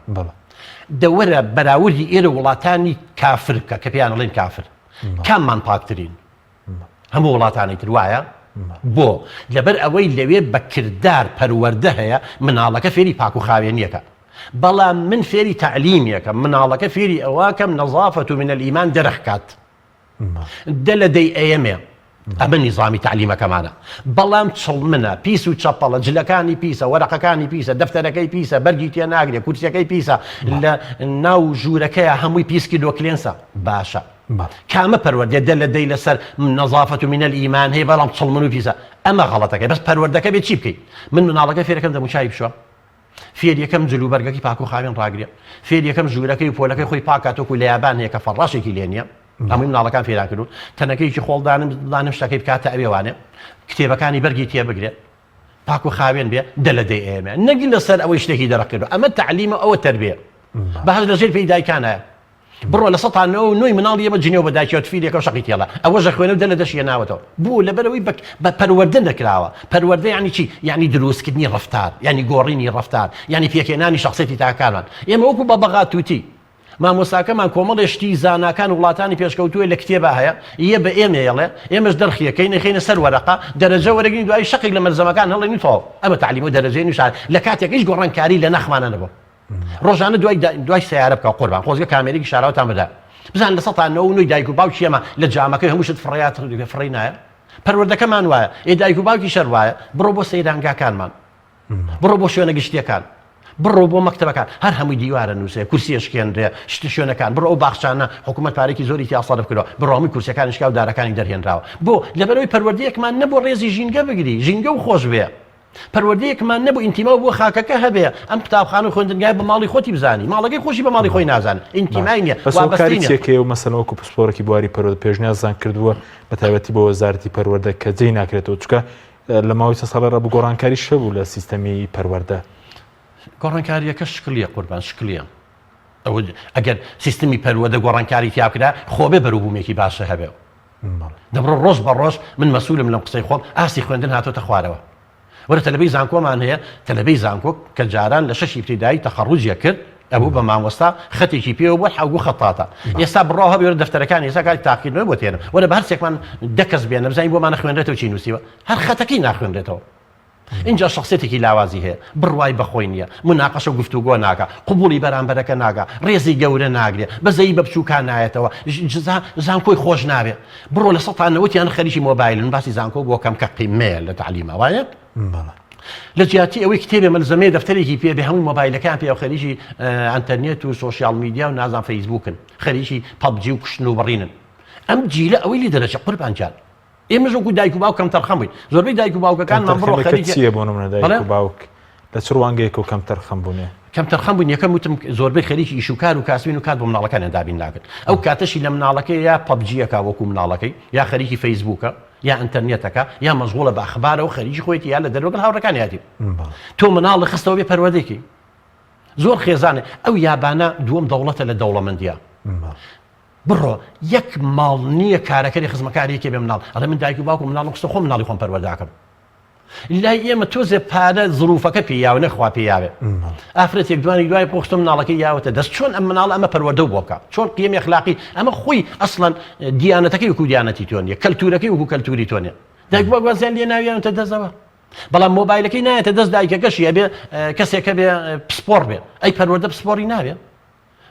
دورة براوري إيرو ولاتاني كافر كبيان لين كافر كم من باكترين هم ولاتاني تروايا بو لبر أوي لوي بكردار پروردهيا من على كفيري باكو خاينيك بلا من فيري تعليميك من على كفيري أواكم نظافة من الإيمان درخكات دل دي أيامي ئەمە نظامی تعلیمەکەمانە بەڵام چڵمنە پیس و چەپەڵە جلەکانی پیسە وەرەقەکانی پیسە دەفتەرەکەی پیسە بەرگی تێ ناگرێت کورسەکەی پیسە لە ناو ژوورەکەیە هەمووی پیسکی دۆکلێنسە باشە کامە پەروەردە دە لە دەی لەسەر نەظافەت و منە الئیمان هەیە بەڵام چڵمن و پیسە ئەمە غەڵەتەکەی بەس پەروەردەکە بێت چی بکەیت من مناڵەکە فێرەکەم دەموچای بشوە فێر یەکەم جلوبەرگەکی پاک و خاوێن ڕاگرێ فێر یەکەم ژوورەکەی و پۆلەکەی خۆی پاکاتۆکو لە یابان هەیە کە فەڕاشێکی لێ نییە ئەمەی مناڵەکان فێران کردون تەنەکەیکی خۆڵدانم شتەکەی بکاتە ئەوێوانێ کتێبەکانی بەرگی تێ بگرێت پاک و خاوێن بێ دە لە دەی ئێمە نەگی لەسەر ئەوەی شتێکی دەڕەکردو ئەمە تعلیمە ئەوە تەربیە بەهەز لەژێر پێی دایکانە بڕۆ لە سەتانەوە نوێی مناڵ ئێمە جنێو بە دایکەوە فیلێکە و شەقی تێڵە ئەوەژە خوێنە و دە لە دەشیە ناوەتەوە بوو لەبەرەوەی بە پەروەردە نەکراوە پەروەردە یعنی چی یعنی دروستکردنی ڕەفتار یعنی گۆڕینی ڕەفتار یعنی پێکێنانی شخصیەتی تاکانمان ئێمە وەکو بە بەغاتوتی مامۆستاکەمان کۆمەڵی شتی زاناکان وڵاتانی پێشکەوتووە لە کتێبە هەیە یە بە ئێمەیەڵێ ئێمەش دەرخیەکەی نەخینە سەر وەرەقا دەرەجە وەرەگرین دوای شەقێک لە مەرزەمەکان هەڵێنی تەواو ئەمە تعلیم و دەرەجەی نیشان لە کاتێکیش گۆڕانکاری لە نەخمانە نەبوو ڕۆژانە دوای سیارە بکە قوربان خۆزگە کامێرێکی شاراوتان بەدا بزان لە سەتانەوە نوێی دایک و باوکی ئێمە لە جامەکەی هەمووشت فڕیات فڕی نایە پەروەردەکەمان وایە ئێ دایک و باوکی شەر وایە بڕۆ بۆ سەیرانگاکانمان بڕۆ بۆ شوێنە گشتیەکان بڕۆ بۆ مەکتەبەکان هەر هەمووی دیوارە نووسێ کورسی شکێنرێ شوێنەکان بڕۆ ئەو باخچانە حکوومەت پارێکی زۆری تیاسەڵ بکردەوە بڕۆ هەمووی کورسەکانی شکا و دارەکانی دەرهێنراوە بۆ لەبەرەوەی پەروەردەیەکمان نەبوو ڕێزی ژینگە بگری ژینگە و خۆش بێ پەروەردەیەکمان نەبوو ئینتیما بۆ خاکەکە هەبێ ئەم قوتابخانە و خوێندنگای بە ماڵی خۆتی بزانی ماڵەکەی خۆشی بە ماڵی خۆی نازانێت ئینتیمای نییە وابەستێکەوە و مەسەن وەکو پسپۆرەکی بواری پەروەردە پێشنیازان کردووە بە تایبەتی بۆ وەزارەتی پەروەردە کە جێی ناکرێتەوە چکە لە ماوەی سە ساڵە ڕەبوو گۆڕانکاری شەبوو لە سیستەمی پەروەردە گۆڕانکاریەکە شکلیە قوربان شکلیە ئەوە ئەگەر سیستمی پەروەردە گۆڕانکاری تیاکرا خۆبێ بەروبوومێکی باشە هەبێ دەبڕۆ ڕۆژ بە ڕۆژ من مەسئولم لەم قسەی خۆم ئاسی خوێندن هاتۆتە خوارەوە وەرە تەلەبەی زانکۆمان هەیە تەلەبەی زانکۆ کە جاران لە شەشی ابتیدایی تەخەڕوجیە کرد ئەبوو بە مامۆستا خەتێکی پێوە بووە حەوگو خەتاتە ئێستا بڕۆ هەبێ دەفتەرەکان ئێستا کاری تاقیدنەوە بۆ تێنم وەرە بە هەر سێکمان دەکەس بێنە بزانین بۆمانە خوێنرێتەوە چی نووسیوە هەر خەتەکەی ناخوێنرێتەوە اینجا شخصیتێکی لاوازی هەیە بڕوای بەخۆی نییە مناقەشە و گفتوگۆ ناکە قبوڵی بەرامبەرەکە ناگا ڕێزی گەورە ناگرێ بەزەی بە بچووکان نایەتەوە زانکۆی خۆش نابێ بڕۆ لە سەتانەوەتیان خەریکی مۆبایلن باسی زانکۆ بۆ کەم کە قیمەیە لە تعلیمە وایە لە جیاتی ئەوەی کتێبێ مەلزەمەیە دەفتەرێکی پێ بێ هەمووی مۆبایلەکان پێ و خەریکی ئەنتەرنێت و سۆشیال میدیا و نازان فەیسبووکن خەریکی پەبجی و کوشتن و بڕینن ئەم جیلە ئەوەی لی دەرەچە قوربانجان ئێمەش وەکو دایک و باوک کەم تەرخەم بووین زۆربەی دایک و باوکەکانمان بڕۆ خەریکە بۆ نمونە دایک و باوک لە چ ڕوانگەیەک و کەم تەرخەم بوونێ کەم تەرخەم بووین یەکەم وتم زۆربەی خەریکی ئیشوکار و کاسبین و کات بۆ مناڵەکانیان دابین ناکرد ئەو کاتەشی لە مناڵەکەی یا پەبجیەکە وەکو مناڵەکەی یا خەریکی فەیسبووکە یا ئەنتەرنێتەکە یا مەشغوڵە بە ئەخبارە و خەریکی خۆیەتی یا لە دەرەوەگەڵ هاوڕەکانیاتی تۆ مناڵ خستەوە بێ پەروەردەیەکی زۆر خێزانێ ئەو یابانە دووەم دەوڵەتە لە دەوڵەمەندیە بڕۆ یەک ماڵ نییە کارەکەی خزمەکاریەکێ بێ مناڵ ئەڵێ من دایک و باوکم مناڵم خستە خۆم مناڵی خۆم پەروەردەکەم لای ئێمە تۆزێ پارە زروفەکە پێیاوە نەخوا پێیاوێ ئافرەتێک دوای پۆخستە مناڵەکەی یاوەتە دەست چۆن ئەم مناڵ ئەمە پەروەردە بۆ بکە چۆن قیەمی ئەخلاقی ئەمە خۆی ئەسڵەن دیانەتەکەی وەکو دیانەتی تۆ نیە کەلتورەکەی وەکو کەلتوری تۆ نیە دایک و باوک وازیان لێ ناویانەتە دەستەوە بەڵام مۆبایلەکەی نایەتە دەست دایکەکەشیە بێ کەسێکە بێ پسپۆر بێ ئەی پەروەردە پسپۆری نابێ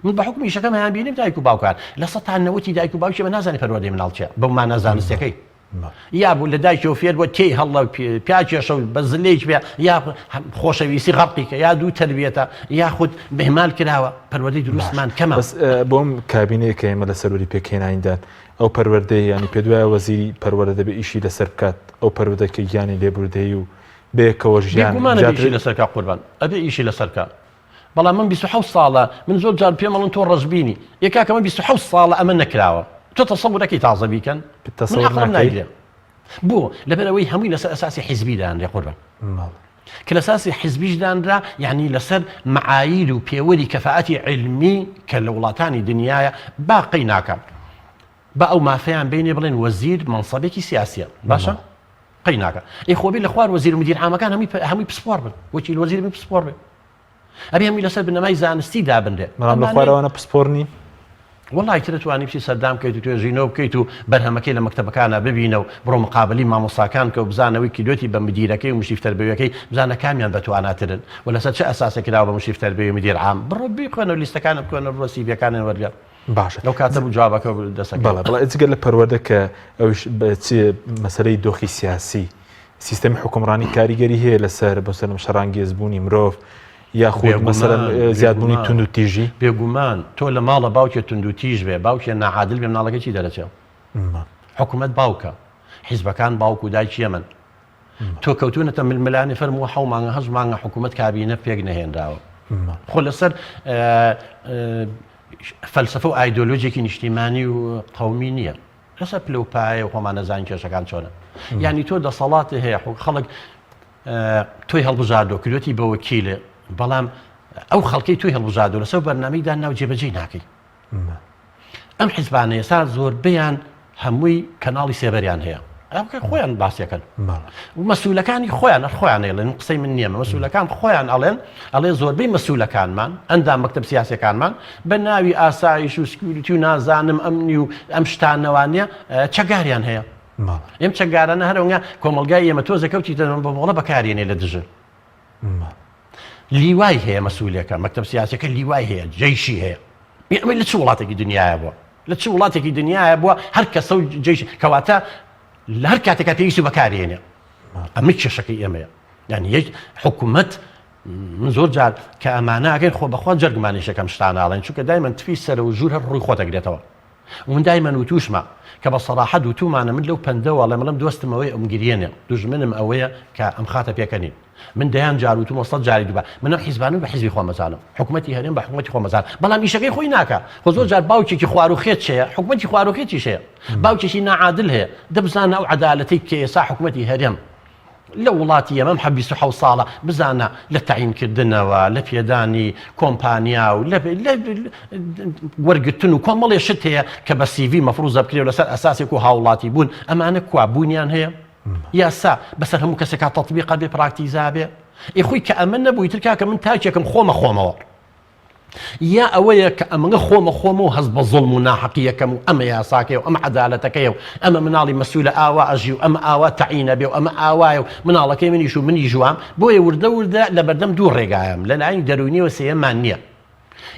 من بە حکمی شەکەم هەیان بینیم دایک و باوکان لە 1990 دایک و باوکی بە نازانی پەروەردەی مناڵچێ بەومان نازانستەکەی یا بوو لە دایکەوە فێر بۆ تێی هەڵە پیاکێشە و بە زلەیەک بێ یا خۆشەویستی غەڵقیکە یا دوو تەربیەتە یاخود بهمال کراوە پەروەردەی دروستمان کەمە بۆم کابینەیە کە ئێمە لە سەروری پێکهێناندان ئەو پەروەردەی ینی پێ دوایە وەزیری پەروەردە دەبێت ئیشی لەسەر بکات ئەو پەروەردەکە گیانی لێبوردەی و بێکەوە ژیانمانەشی لەسەرکە قوربان ئەبێ ئیشی لەسەرکە بەڵام من 27 ساڵە من زۆر جار پێمەڵن تۆ ڕەشبینی یەکاکە من 27 ساڵە ئەمە نەکراوە تۆ تەسەوورەکەی تازە بیکەن نایدێ بۆ لەبەرەوەی هەمووی لەسەر ئەساسی حیزبیدان لێ قوربان کە لە ئەساسی حیزبیشدانرا یعنی لەسەر معایل و پێوەری کەفاعەتی علمی کە لە وڵاتانی دنیاە باقی ناکەم بە ئەو مافەیان بینێ بڵێن وەزیر مەنسەبێکی سیاسیە باشە قەی ناکە ئەی خۆبی لە خوار وەزیر و مدیر عامەکان هەمووی پسپۆر بن وەکی وەزیر بن پسپۆر بێ ئەبێ هەمووی لەسەر بنەمای زانستی دابندێ بەڵام لە خوارەوەنە پسپۆرنی وڵای ترە توانی پسی سەردام بکەیت و توێژینەوە بکەیت و بەرهەمەکەی لە مەکتەبەکانە ببینە و بڕۆ مقابلی مامۆساکان کە و بزانەوەی کیلۆتی بە مدیرەکەی و مشیف تەربیەکەی بزانە کامیان بەتواناترن و لەسەر چه ئەساسێک کراوە بە مشیف تەربیە و مدیر عام بڕۆ بیخوێنە و لیستەکانە بکوێنە بڕۆ سیڤیەکانیان وەرگێڕ باشە لەو کاتە بوو جوابەکە دەسەکە بەڵێ جگە لە پەروەردە کە ئەوش مەسەلەی دۆخی سیاسی سیستەمی حکومڕانی کاریگەری هەیە لەسەر بەسەر شەڕانگێزبوونی مرۆڤ یاخود مەسەلەن زیادبوونی تونند و تیژی بێگومان تۆ لە ماڵە باوکێ تونند و تیژ بێ باوکێ نەعادل بێ مناڵەکە چی دەرەچێت حکوومەت باوکە حیزبەکان باوک و دایکی ئەمن تۆ کەوتونەتە ململانی فەرمووە حەو مانگە هەژ مانگە حکوومەت کابینە پێک نەهێنراوە خۆ لەسەر فەلسەفە و ئایدۆلۆژیێکی نیشتیمانی و قەومی نییە لەسەر پلەپایە و خۆمان نەزانین کێشەکان چۆنە یعنی تۆ دەسەڵاتی هەیە خەڵک تۆی هەڵبژاردۆ کلوتی بە وەکیلێ بەڵام ئەو خەڵکەی توی هەڵبژاردۆ لەسەر بەرنامەیدا ناو جێبەجێ ناکەی ئەم حیزبانەیە سا زۆر بیان هەمووی کەناڵی سێبەریان هەیە خۆیان باسیەکەن و مەسئولەکانی خۆیان ئەڵێن قسەی من نییە مەسئولەکان خۆیان ئەڵێ زۆربەی مەسئولەکانمان ئەندام مەکتەب سیاسیەکانمان بە ناوی ئاسایش و سکیوریتی و نازانم ئەمنی و ئەم شتانەوانە چەگاریان هەیە ئێم چەگارانە هەرەوە کۆمەلگای ئێمە تۆ زەکەوتیتە بەڵە بەکارێنێ لە دژە لیوای هەیە مەسئولەکە مەکتەب سیاسەکە لیوای هەیە جێیشی هەیە ئەمە لە چ وڵاتێکی دنیاە بووە لە چ وڵاتێکی دنیاە بووە هەر کەسە و جێیش کەواتە لە هەر کاتێکا پێویستی بەکارێنێ ئەمە کێشەکەی ئێمەیە یعنی یەک حکوومەت من زۆر جار کە ئەمانەگەر خۆ بەخوا جەرگمانیشەکەم شتاناڵێن چونکە دایمەن تفی سەر و ژوور هەر ڕووی خۆ دەگرێتەوە ومن دایمەن و تووشمە کە بە سەراحەت و تومانە من لەو پەندەوە لە مەڵم دۆستمەوەی ئەم گریێنێ دوژمنم ئەوەیە کە ئەم خاتە پێکەنین من دەیان جار و تو مەسەد جاری دوبا منە حیزبانم بە حیزبی خۆمەزانم حکوومەتی هەرێم بە حکوومەتی خۆمەزان بەڵام ئیشەکەی خۆی ناکە خۆ زۆر جار باوکێکی خواروخێت چەیە حکوومەتی خواروخێتیش هەیە باوکێکی نەعادل هەیە دەبزانە ئەو عەدالەتەی کە ئێستا حکوومەتی هەرێم لە وڵاتی ئەمەم حە 27 ساڵە بزانە لە تەعینکردنەوە لە پێدانی کۆمپانیا و لە وەرگرتن و کۆمەڵێ شت هەیە کە بە سیڤی مەفروزە بکرێ لەسەر ئەساسێک و هاوڵاتی بوون ئەمانە کوا بوونیان هەیە یاسا بەسەر هەموو کەسێکا تەطبیقا بێ پراکتیزا بێ ئەخۆی کە ئەمە نەبووی ترکا کە من تاکێکم خۆمەوە یا ئەوەیە کە ئەمەگە خۆمە و هەز بە زوڵم و ناحەقیەکەم و ئەمە یاساکەی و ئەمە عەدالەتەکەیە و ئەمە مناڵی مەسئولە ئاوا ئەژی و ئەمە ئاوا تەعینە بێ و ئەمە ئاوایە و مناڵەکەی منیش و منی ژوام بۆیە وردە لە بەردەم دوو ڕێگایەم لە لایەن دەرونیەوە سێمان نییە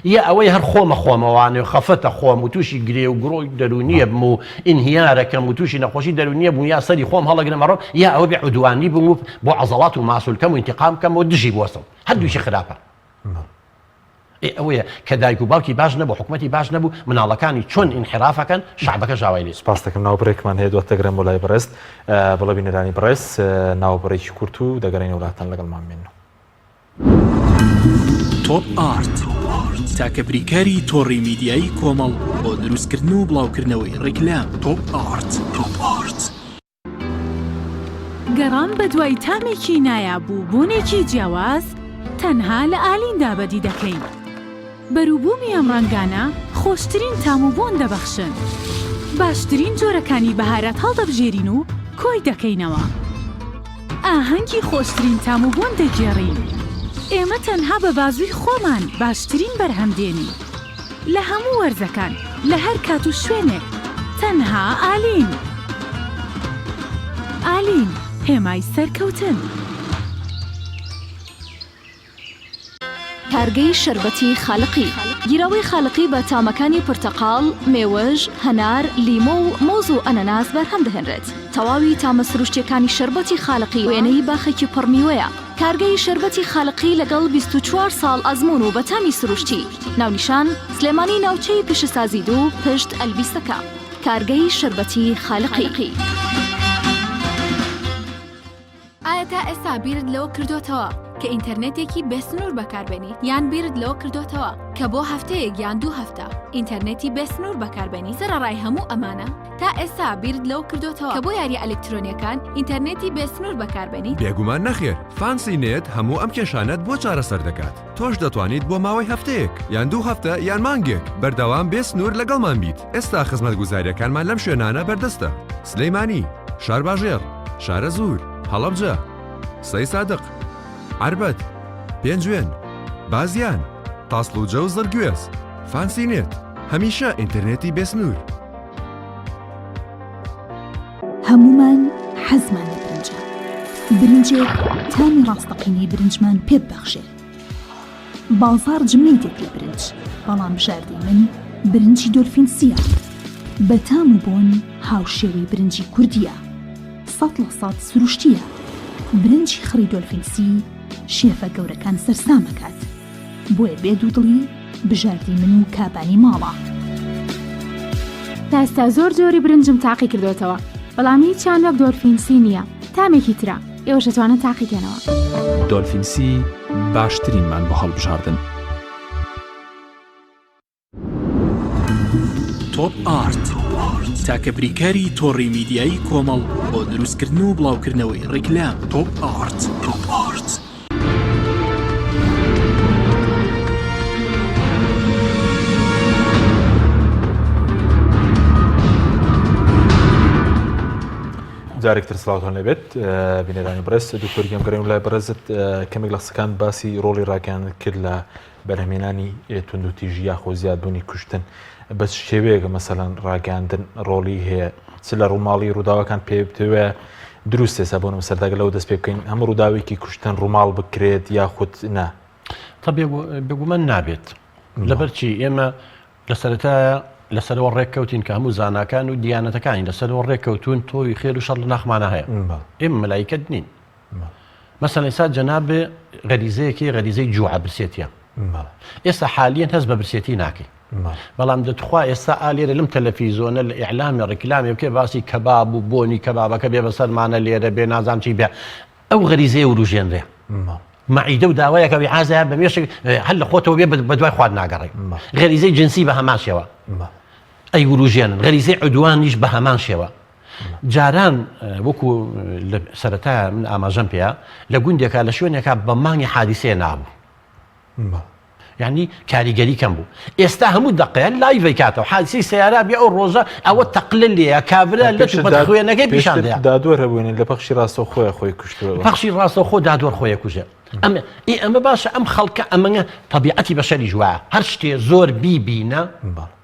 یا ئەوەی هەر خۆمەوانێ و خەفەتە خۆم و تووشی گرێ و گڕۆی دەرونیە بم و ئینهیارەکەم و تووشی نەخۆشی دەرونیە بوو یا سەری خۆم هەڵەگرمەڕۆ یا ئەوە بێ عودوانی بووم و بۆ عەزەڵات و ماسوولکەم و ئینتیقامکەم و دژی بۆسم هەردووشی خراپە ئەوەیە کە دایک و باوکی باش نەبوو حکوومەتی باش نەبوو مناڵەکانی چۆن ئینحرافەکەن شعبەکە ژاوای لێ سپاس دەکەم ناوبڕێکمان هەیە دواتەگرم بۆ لای بەڕێست بەڵێ بینەرانی بەڕێست ناوبڕێکی کورت و دەگەڕێنە وڵاتان لەگەڵمان بێنەوە تۆپ ئارت تاکە بریکاری تۆڕی میدیایی کۆمەڵ بۆ دروستکردن و بڵاوکردنەوەی ڕیکلام تۆپ ئارت گەڕان بە دوای تامێکی نایابوو بوونێکی جیاواز تەنها لە ئالیندا بەدی دەکەین بەرووبوومی ئەم ڕەنگانە خۆشترین تام و بۆن دەبەخشن باشترین جۆرەکانی بەهارەت هەڵدەبژێرین و کۆی دەکەینەوە ئاهەنگی خۆشترین تام و بۆن دەگێڕین ئێمە تەنها بە بازووی خۆمان باشترین بەرهەمدێنی لە هەموو وەرزەکان لە هەر کات و شوێنێک تەنها ئالین هێمای سەرکەوتن کارگەی شەربەتی خاڵقی گیراوەی خاڵقی بە تامەکانی پرتەقاڵ، مێوەژ، هەنار، لیمۆ و مۆز و ئەنەناس بەرهەم دەهێنرێت. تەواوی تامە سروشتیەکانی شەربەتی خاڵقی وێنەی باخێکی پڕمیوەیە. کارگەی شەربەتی خاڵقی لەگەڵ 24 ساڵ ئەزمون و بە تامی سروشتی. ناونیشان سلێمانی ناوچەی پیشەسازی دوو پشت ئەلبیستەکە. کارگەی شەربەتی خاڵقی. ئایا تا ئێستا بیرت لەوە کردوتەوە کە ئینتەرنێتێکی بێسنوور بەکاربێنیت یان بیرت لەوە کردوتەوە کە بۆ هەفتەیەک یان 2 هەفتە ئینتەرنێتی بێسنوور بەکاربێنی سەرەڕای هەموو ئەمانە تا ئێستا بیرت لەوە کردوتەوە کە بۆ یاری ئەلکترۆنیەکان ئینتەرنێتی بێسنوور بەکاربێنیت؟ بێگومان نەخێر، فانسی نێت هەموو ئەم کێشانەت بۆ چارەسەر دەکات. تۆش دەتوانیت بۆ ماوەی هەفتەیەک یان 2 هەفتە یان مانگێک بەردەوام بێسنوور لەگەڵمان بیت. ئێستا خزمەتگوزاریەکانمان لەم شوێنانە بەردەستە: سلەیمانی، شارباژێر، شارە زوور، هەڵەبجە، سەی سادق، عربەت، پێنجوێن، بازیان، تاسڵوجە و زەرگوێز. فانسی نێت، هەمیشە ئینتەرنێتی بێسنوور. هەمومان حەزمان لە برنجە. برنجێک تامی ڕاستەقینەی برنجمان پێ ببەخشێ. باڵزار جملەی دێت لە برنج، بەڵام بژاردەی من برنجی دۆلفینسیە. بە تام و بۆن هاوشێوەی برنجی کوردیە. 100% سروشتیە. برنجی خڕی دۆلفینسی شێفە گەورەکان سەرسامەکات. بۆیە بێدوودڵی بژاردی من و کابانی ماڵە. تا ئێستا زۆر جۆری برنجم تاقی کردوتەوە، بەڵام هیچیان وەک دۆلفینسی نییە. تامێکی ترە ئێوەش دەتوانن تاقیکەنەوە. دۆلفینسی باشترینمان بۆ هەڵبژاردن. تۆپ ئارت تاکە بریکاری تۆڕی میدیایی کۆمەڵ بۆ دروستکردن و بڵاوکردنەوەی ڕیکلام. تۆپ ئارت. جارێکتر سڵاوتان لەبێت بینێرانی بەڕێز دکتۆر گەمگەڕێن لای بەڕێزت کەمێک لە قسەکان باسی ڕۆڵی ڕاگەیاندن کرد لە بەرهەمێنانی توندوتیژی یاخۆ زیادبوونی کوشتن. بەس شێوەیەکە مەسەلەن ڕاگەاندن ڕۆڵی هەیە چ لە ڕووماڵی ڕووداوەکان پێ بتەوێ دروست ێستا بۆ سەرداگە لەو دەست پێ بکەین هەموو ڕووداوێکی کوشتن ڕووماڵ بکرێت یاخود نا؟ تا بێگومان نابێت. لەبەرچی ئێمە لە سەرەتایە لەسەرەوە ڕێککەوتین کە هەموو زاناکان و دیانەتەکانی لەسەرەوە ڕێککەوتون تۆی خێر و شەڕ لە ناخمانە هەیە. ئێمە مەلایکەت نین. مەسەڵەن ئێستا جەنابێ غەریزەیەکی غەریزەی جووع برسێتیە. ئێستا حالیان هەست بە برسێتی ناکەی. بەڵام دەتخوا ئێستا ئالێرە لەم تەلەڤیزۆنە لە ئیعلامی ڕیکلامی بکێ باسی کەباب و بۆنی کەبابەکە بێ بەسەرمانە لێرە بێ نازام چی بێ ئەو غەریزەیە وروژێنرێ. مەعیدە و داوایەکەوی عازایە بە مێشک هەل لە خۆتەوە بێ بە دوای خوارد ناگەڕێ. غەریزەی جنسی بە هەمان شێوە ئەی وروژێنن، غەریزەی عودوانیش بە هەمان شێوە. جاران وەکو لە سەرەتایە من ئاماژەم پێە لە گوندێکە لە شوێنێکە بە مانگی حادیسەیە نابوو. یعنی کاریگەری کەم بوو. ئێستا هەموو دقەیە لایڤی کاتەوە حادیسەی سەیارە بێ ئەو ڕۆژە ئەوە تەقلل لێیە کابرا لە خوێنەکەی پیشاندەیە. دادوەر هەبووێنن لە پەخشی ڕاستەوخۆیە خۆی کوشتووە. پەخشی ڕاستەوخۆ دادوەر خۆیە کوژێ. ئەمە باشە ئەم خەڵکە ئەمەنگە تەبیعەتی بەشەری جوایە هەر شتێ زۆر بیبینە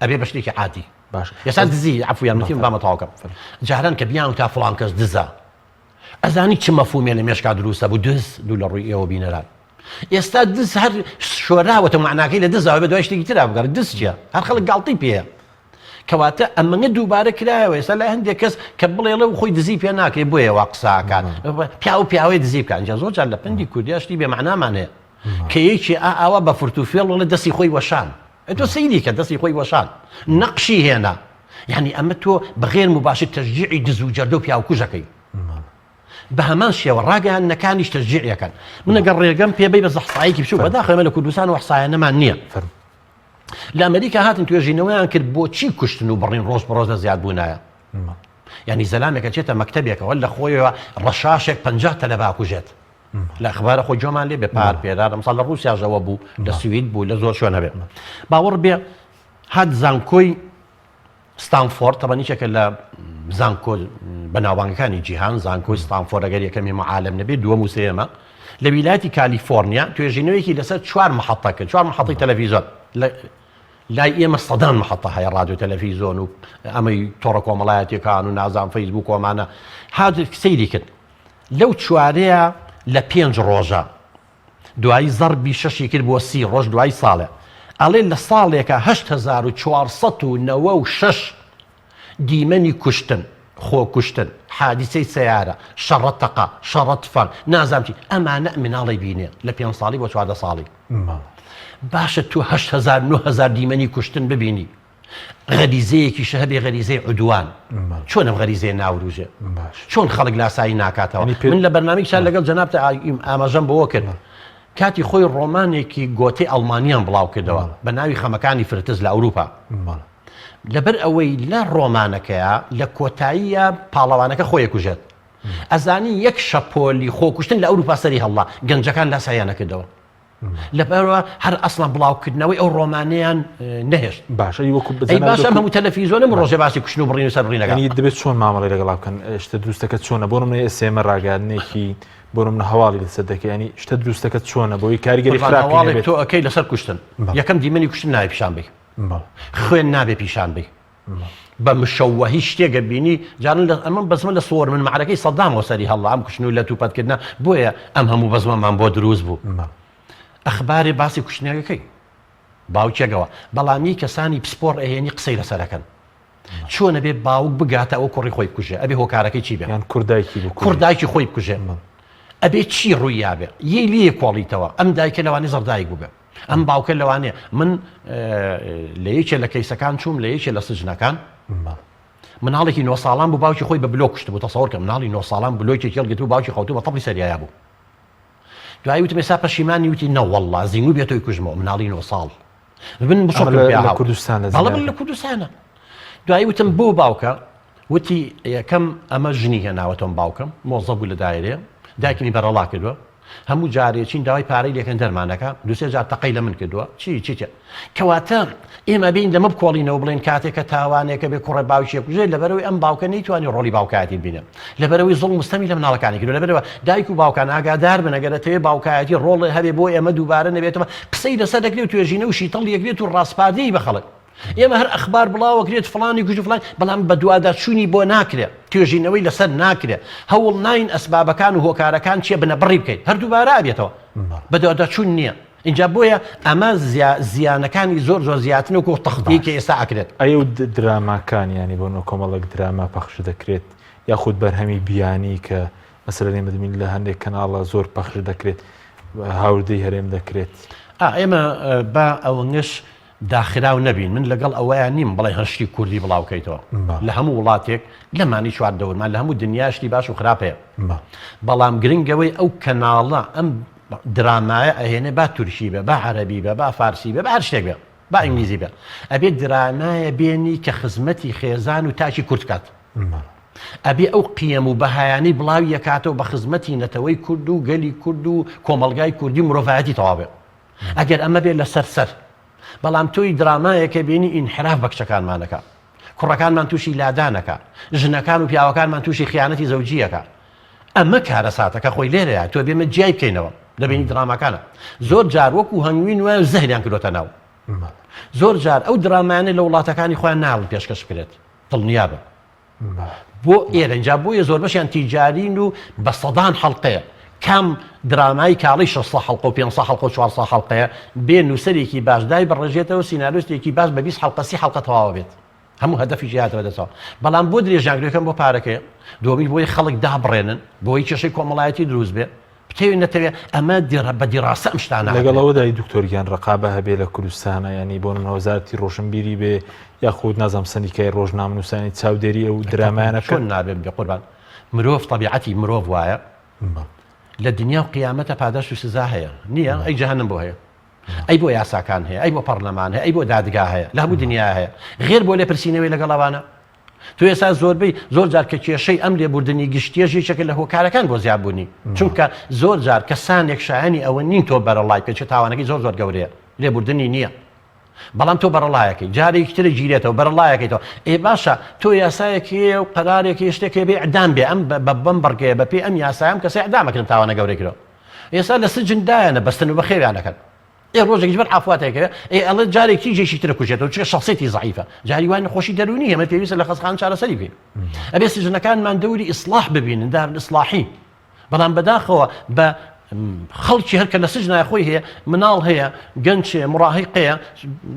ئەبێ بە شتێکی عادی. باش ئێستا دزی عفویان متیم بامە تاوکەم جاران کە بیان و تا فڵان کەس دزە ئەزانی چ مەفهومێ لە مێشکا دروستە بوو دز دوو لە ڕووی ئێوە بینەران. ئێستا دز هەر شۆراوەتە معناکەی لە دزەوە بە دوای شتێکی ترا بگەڕ دز چیە؟ هەر خەڵک گاڵتەی پێیە. کەواتە ئەمەنگە دووبارە کرایەوە ئێستا لە هەندێک کەس کە بڵێڵە و خۆی دزی پێ ناکەی بۆیەوە قساکان پیا و پیاوەی دزی بکەن. جا زۆر جار لە پندی کوردیاشتی بێ معنامان هەیە کە یەکی ئاوا بە فرتوفێڵ وڵە دەستی خۆی وەشان. تۆ سەیری کە دەستی خۆی وەشان نەقشی هێنا. یعنی ئەمە تۆ بەغێر مباشر تەشجیعی دز و جەردە و پیاوکوژەکەی. بە هەمان شێوە ڕاگەیاندنەکانیش تەشجیعەکەن. من ئەگەر ڕێگەم پێبەی بە زەحسایەکی بچوو بەداخەوە ئێمە لە کوردستان و حسایەنەمان نییە. لە ئەمریکا هاتن توێژینەوەیان کرد بۆچی کوشتن و بڕین ڕۆژ بەڕۆژ لە زیادبوونایە. یعنی زەلامێکە چێتە مەکتەبێکەوە لە خۆیەوە ڕەشاشێک 50 تەلەبا کوژێت. لە ئەخبارە خۆی جۆمان لێ بێ پار پێدار ئەمساڵ لە ڕووسیاژەوە بوو لە سوید بوو لە زۆر شوێنە بێ. باوەڕ بێ هات زانکۆی ستانفۆرد تەبەنیچێکە لە زانکۆ بەناوبانگەکانی جیهان زانکۆی ستانفۆرد ئەگەر یەکەمی مەعالەم نەبێت دووەم و سێمە لە ویلایەتی کالیفۆرنیا توێژینەوەیەکی لەسەر 4 محەتە کرد 4 محەتەی تەلەڤیزۆن لای ئێمە سەدان محەتە هەیە ڕادیۆ تەلەڤیزۆن و ئەمەی تۆڕە کۆمەڵایەتیەکان و نازان فەیسبووک کۆمانە هات سەیری کرد لەو چوارەیە لە 5 ڕۆژە دوای زەربی 6 کرد بۆ 30 ڕۆژ دوای ساڵێ ئەڵێ لە ساڵێکە 8496 دیمەنی کوشتن خۆ کوشتن حادیسەی سیارە شەڕە تەقا شەڕە تفەن نازانچی ئەمانە مناڵی بینێ لە 5 ساڵی بۆ 14 ساڵی باشە تو 9,000 دیمەنی کوشتن ببینی غەریزەیەکی شەهبێ غەریزەی عودوان چۆنم غەریزەی ناوروژێ چۆن خەڵک لاسایی ناکاتەوە من لە بەرنامێکیان لەگەڵ جەناب ئاماژەم بەوە کرد کاتی خۆی ڕۆمانێکی گۆتەی ئەڵمانیان بڵاو کردەوە بە ناوی خەمەکانی فرتز لە ئەوروپا لەبەر ئەوەی لە ڕۆمانەکەیە لە کۆتاییە پاڵەوانەکە خۆی کوژێت ئەزانی یەک شەپۆلی خۆکوشتن لە ئەوروپا سەری هەڵا گەنجەکان لاساییانەکردەوە لەبەرەوە هەر ئەسڵان بڵاوکردنەوەی ئەو ڕۆمانیان نەهێشت باشە باشە هەموو تەلەڤیزۆنم ڕۆژێ باسی کوشتن و بڕین و سەربڕینەکانی دەبێت چۆن مامەڵی لەگەڵا بکەن شتە دروستەکە چۆنە بۆ منە ئێسێمە ڕاگەاندنێکی بۆ منە هەواڵی لەسەر دەکەی ینی شتە دروستەکە چۆنە بۆی کاریگەری خراپی تۆ ئەەکەی لەسەر کوشتن یەکەم دیمەنی کوشتن نابێ پیشان بی خوێن نابێ پیشان بی بە مشەوەهی شتێگە بینی جارن ئەمە بەزمە لە سۆر من معرەکەی سەدامەوە سەری هەڵا ئەم کوشتن و لە توپەتکردنا بۆیە ئەم هەموو بەزمەمان بۆ دروست بوو ئەخبارێ باسی کوشتنەکەی باوکێکەوە بەڵامی کەسانی پسپۆر ئەهێنی قسەی لەسەرەکەن چۆنە بێ باوک بگاتە ئەو کوڕی خۆی بکوژێ ئەبێ هۆکارەکەی چی بێ کوردایکی خۆی بکوژێ ئەبێ چی ڕوویابێ یەی لێ کۆڵیتەوە ئەم دایکە لەوانێ زەردایک بووبێ ئەم باوکە لەوانێ من لە یەکێ لە کەیسەکان چووم لە یەکێ لە سجنەکان مناڵێکی 9 ساڵان بوو باوکی خۆی بە بلۆ کوشت بوو تەسەوەر کە مناڵی 9 ساڵان بلۆکی هێڵگرت و باوکی خەوتو بە تەپڵی سەریایە بوو دوایی وتم ێستا پەشیمانی وتی نەوەڵڵا زیینو بێتەوەی کوژمەوە مناڵی 9 ساڵ بن لە کوردستانە لە کوردستانە دوایی وتم بۆ باوکە وتی یەکەم ئەمە ژنی هێناوەتەوە باوکەم مۆزە بوو لە دایرێ دایکمی بەرەڵا کردووە هەموو جارێکین داوای پارەی لێکن دەرمانەکە دوسێ جار تەقەی لە من کردووە چیتە کەواتە ئێمە بین لەمە بکۆڵینەوە بڵێن کاتێکە تاوانێکە بێ کوڕە باوکیە کوژێ لەبەرەوەی ئەم باوکە نەیتوانی ڕۆڵی باوکایەتی بینێ لەبەرەوەی زوڵ مستەمی لە مناڵەکانی کردو لەبەرەوە دایک و باوکان ئاگادار بن ئەگەرەتەوێ باوکایەتی ڕۆڵی هەبێ بۆ ئێمە دووبارە نەبێتەوە قسەی لەسەر دەکرێت و توێژینە و شیتەڵ یەکرێت و ڕاستپاردەی بەخەڵک ئێمە هەر ئەخبار بڵاوەکرێت فلانی کوژ و فلان بەڵام بە دوواداچوونی بۆ ناکرێت توێژینەوەی لەسەر ناکرێت هەوڵ ناین ئەسبابەکان و هۆکارەکان چیە بنە بڕی بکەیت هەر دووبارە ئابێتەوە بە دوواداچوون نییە اینجا بۆیە ئەمە زیانەکانی زۆر زیاتن و تەختی کە ئێستا ئاکرێت ئەو دراماکان ینی بۆ کۆمەڵک دراما پەخش دەکرێت یاخود بەرهەمی بیانی کە مەسەلەن ئێمە لە هەندێک کەناڵە زۆر پەخش دەکرێت هاوردەی هەرێم دەکرێت ئێمە بە ئەوەش داخراو نەبین من لەگەڵ ئەوەیان نیم بڵێ هەشتی کوردی بڵاوکەیتەوە لە هەموو وڵاتێک لەمانی چوار دەورمان لە هەموو دنیاشتی باش و خراپەیە بەڵام گرنگەوەی ئەو کەناڵە ئەم درامایە ئەهێنێ با تورکی بێ با عەرەبی بێ با فارسی بێ با هەر شتێک بێ با ئینگلیزی بێ ئەبێ درامایە بێنی کە خزمەتی خێزان و تاکی کورد کات ئەبێ ئەو قیەم و بەهایانی بڵاوی یەکاتەوە بە خزمەتی نەتەوەی کورد و گەلی کورد و کۆمەلگای کوردی مرۆڤایەتی تەواو بێ ئەگەر ئەمە بێ لەسەر سەر بەڵام تۆی درامایەکە بینی ئینحراف بە کچەکانمانەکە کوڕەکانمان تووشی لادانەکە ژنەکان و پیاوەکانمان تووشی خیانەتی زەوجیەکە ئەمە کارە ساتەکە خۆی لێرەیە تۆ بێمە جیای بکەینەوە دەبینی دراماکانە زۆر جار وەکو هەنگوین وایە زەهریان کردوتە ناو زۆر جار ئەو درامانە لە وڵاتەکانی خۆیان ناڵ پێشکەش بکرێت دڵنیابە بۆ ئێرە اینجا بۆیە زۆر بەشیان تیجارین و بە سەدان حەڵقەیە کام درامای کاڵی 600 حەڵقە و 500 حەڵقە و 400 حەڵقەیە بێ نووسەرێکی باش دای بەڕێژێتەوە سیناریۆستێکی باش بە 20 حەڵقە 30 حەڵقە تەواو بێت هەموو هەدەفی هاتەوە دەسەوە بەڵام بۆ درێژانگرەکەم بۆ پارەکەیە دومی بۆی خەڵک دابڕێنن بۆی کێشەی کۆمەڵایەتی دروست بێ بتەوێت نەتەوێت ئەمە بە دیڕاستە ئەم شتانە لەگەڵەوەدای دکتۆریان ڕقابە هەبێ لە کوردستانە ینی بۆ وەزارەتی ڕۆشنبیری بێ یاخود نازام سندیکای ڕۆژنامەنووسانی چاودێری ئەو درامانە چۆن نابێت بێ قوربان مرۆڤ طبیعەتی مرۆڤ وایە لە دنیا و قیامەتە پاداش و سزا هەیە نییە ئەی جەهەنم بۆ هەیە ئەی بۆ یاساکان هەیە ئەی بۆ پەرلەمان هەیە ئەی بۆ دادگا هەیە لە هەموو دنیا هەیە غێر بۆ لێپرسینەوەی لەگەڵەوانە تو ێستا زۆربەی زۆر جار کە کێشەی ئەم لێبوردنی گشتێژێکێکە لە هۆکارەکان بۆ زیادبوونی چونکە زۆر جار کەسانێک شایانی ئەوە نین تۆ بەرەڵای کە چه تاوانەکەی زۆر زۆر گەورەیە لێبوردنی نییە بەڵام تۆ بەرەڵایەکەی جارێکی ترە گیرێتەوە بەرەڵایەکەیتەوە ئێ باشە تۆ یاسایەکی و قەرارێکی شتێکی بێ ئەعدام بێ ئەم بەم بەڕگەیە بە پێی ئەم یاسایم کەسێ ئەعدامەکردن تاوانە گەورەیەکەوە ئێستا لە سجندایەنە بەستن و بە خێویانەکەن ئێ ڕۆژێکی بەر عفواتێکەوە ئێ ئەڵێ جارێکی جێشی ترە کوژێتەوە چکە شخصێتی ضعیفە جاری وای نەخۆشی دەرونی ئەمە پێویستە لە خەسخان چارەسەری بکەین ئەبێ سجنەکانمان دەوری ئیسلاح ببینن دار ئیسلاحی بەڵام بەداخەوە بە خەڵکی هەرکە لە سژنای خۆی هەیە مناڵ هەیە گەنجێ مڕاهقەیە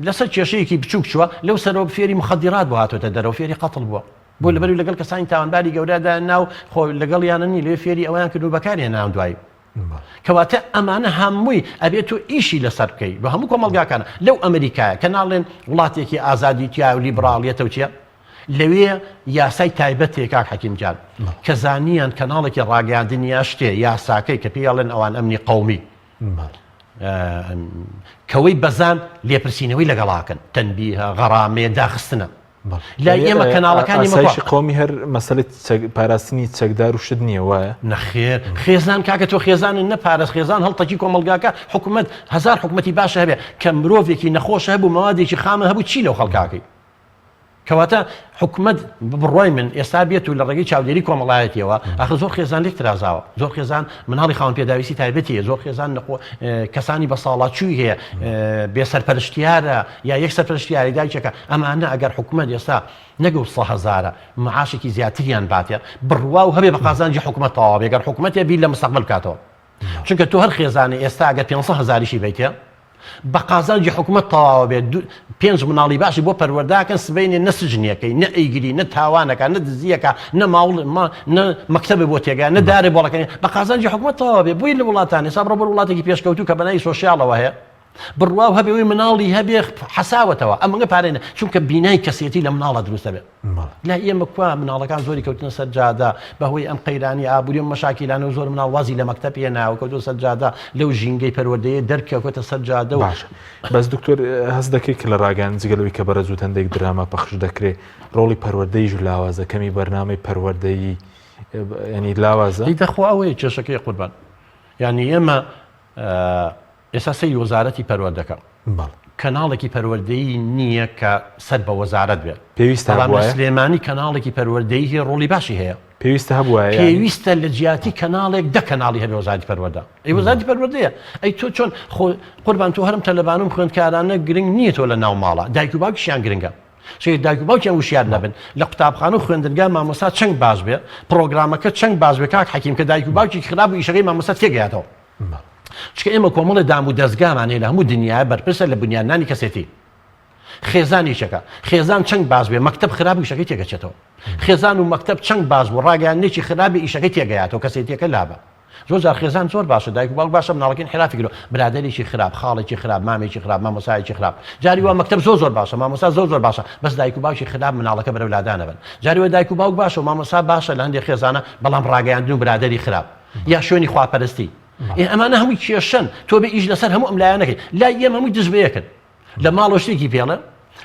لەسەر کێشەیەکی بچووک چووە لەو سەرەوە فێری مخدرات بۆ هاتوۆتە دەرەوە فێری قەتڵ بووە بۆ لەبەر لەگەڵ کەسانی تاوانباری گەورەدا ناو خۆ لەگەڵ یاننی لێ فێری ئەویان کرد و بەکارێ ناو دوایی کەواتە ئەمانە هەمووی ئەبێت و ئیشی لەسەر بکەیت بە هەموو کۆمەڵگاکانە لەو ئەمریکایە کە ناڵێن وڵاتێکی ئازادی تیا و لیبراڵیەتە و چیە لەوێ یاسای تایبەتێک کاک حەکیمجان کە زانیان کەناڵێکی ڕاگەاندنیا شتێ یاساکەی کە پێڵێن ئەوان ئەمنی قەومی کەوەی بەزان لێپرسینەوەی لەگەڵاکەن تەنبیه غەرامێ داخستنە لا ئێمە کەناڵەکانی قۆمی هەر مەسەلەی پاراستنی چەکدار و شت نییە وایە نەخێر خێزان کاکە تۆ خێزانن نەپارێز خێزان هەڵتەکی کۆمەلگاکە حکوومەت هزار حکوومەتی باشە هەبێ کە مرۆڤێکی نەخۆش هەبوو مەوادێکی خامە هەبوو چی لەو خەڵکاکەی کەواتە حکوومەت بڕۆی من ئێستا بێت و لە ڕێگەی چاودێری کۆمەڵایەتیەوە ئاخر زۆر خێزان لێک ترازاوە زۆر خێزان مناڵی خاوەن پێداویستی تایبەتیە زۆر خێزان کەسانی بە ساڵاتچووی هەیە بێسەرپەرشتیارە یا یەک سەرپەرشتیاری دایکێکە ئەمانە ئەگەر حکوومەت ئێستا نەگەوت 100,000 معاشێکی زیاتریان باتێ بڕوا و هەبێ بە قازانجی حکوومەت تەواو بێ ئەگەر حکوومەتێ بیر لە مستەقبل بکاتەوە چونکە تۆ هەر خێزانێ ئێستا ئەگەر 500,000 بیتێ بە قازانجی حکوومەت تەواوە بێت 5 مناڵی باشی بۆ پەروەرداکەن سبەینێ نە سژنیەکەی نە ئەیگری نە تاوانەکە نە دزیەکە نە ماوڵ نە مەکتەبە بۆ تێگا نە دارێ بۆڵەکەنی بە قازانجی حکوومەت تەواوە بێ بۆی لە وڵاتانی سا بڕۆ وڵاتێکی پێشکەوتوو کە بەنای سۆشیاڵەوە هەیە بڕواو هەبێەوەی مناڵی هەبێ حەساوەتەوە ئەمەگە پارێنە چونکە بینای کەسێتی لە مناڵە دروستە بێت لا ئێمە کووا مناڵەکان زۆری کەوتنە سەر جادا بەهۆی ئەم قەیرانی ئابووری و مەشاکیلانە و زۆر مناڵ وازی لە مەکتەب هێناوە کەوتۆ سەر جادا لەو ژینگەی پەروەردەیە دەرکەوتە سەر جادە و بەس دکتۆر هەست دەکەی کە لە ڕاگەان جگەلەوەی کە بەرەز و هەندێک دراما پەخش دەکرێت ڕۆڵی پەروەردەی ژ لاوازەکەمی بەرنامەی پەروەردەیی ینی لاوازە دەخوا ئەوەیە کێشەکەی قوربان ینی ئێمە ئێستا سەی وەزارەتی پەروەردەکە کەناڵێکی پەروەردەیی نییە کە سەر بە وەزارەت بێت پێویستە سلێمانی کەناڵێکی پەروەردەیی هەیە ڕۆڵی باشی هەیە پێویستە هەبووە پێویستە لە جیاتی کەناڵێک دە کەناڵی هەبێ وەزارەتی پەروەردە ئەی وەزارەتی پەروەردەیە ئەی تۆ چۆن قوربان تۆ هەرم تەلەبانم خوێندکارانە گرنگ نییە تۆ لە ناو ماڵە دایک و باوکیشیان گرنگە شەی دایک و باوکیان وشیار نەبن لە قوتابخانە و خوێندنگا مامۆستا چەند باش بێ پرۆگرامەکە چەند باش بێ کاک حەکیم کە دایک و باوکی خراپ و ئیشەکەی مامۆستا تێگەیاتەوە چکە ئێمە کۆمەڵی دام و دەستگامانەیە لە هەموو دنیای بەرپرسە لە بنیانانی کەسێتی خێزانیشەکە خێزان چەند باش بێ مەکتەب خراپ و ئیشەکەی تێگەچێتەوە خێزان و مەکتەب چەند باش بوو ڕاگەیانێکی خراپی ئیشەکەی تێگەیاتەوە کەسێتیەکە لابە زۆر جار خێزان زۆر باشە دایک و باوک باشە مناڵەکەی حرافی گرۆ برادێکی خراپ خاڵێکی خراپ مامێکی خراپ مامۆسایەکی خراپ جاری وا مەکتەب زۆر باشە مامۆستا زۆر باشە بەس دایک و باوکی خراپ مناڵەکە بەرەو لادانە بن جاری وا دایک و باوک باشە و مامۆستا باشە لە هەندێک خێزانە بەڵام ڕاگەیاندن و برادەری خراپ یا شوێنی خواپەرستی ئەمانە هەمووی کێشن تۆ بە ئیش لەسەر هەموو ئەم لایەنەکەی لای ئێمە هەمووی دژ بەیەکن لە ماڵۆ شتێکی پێڵە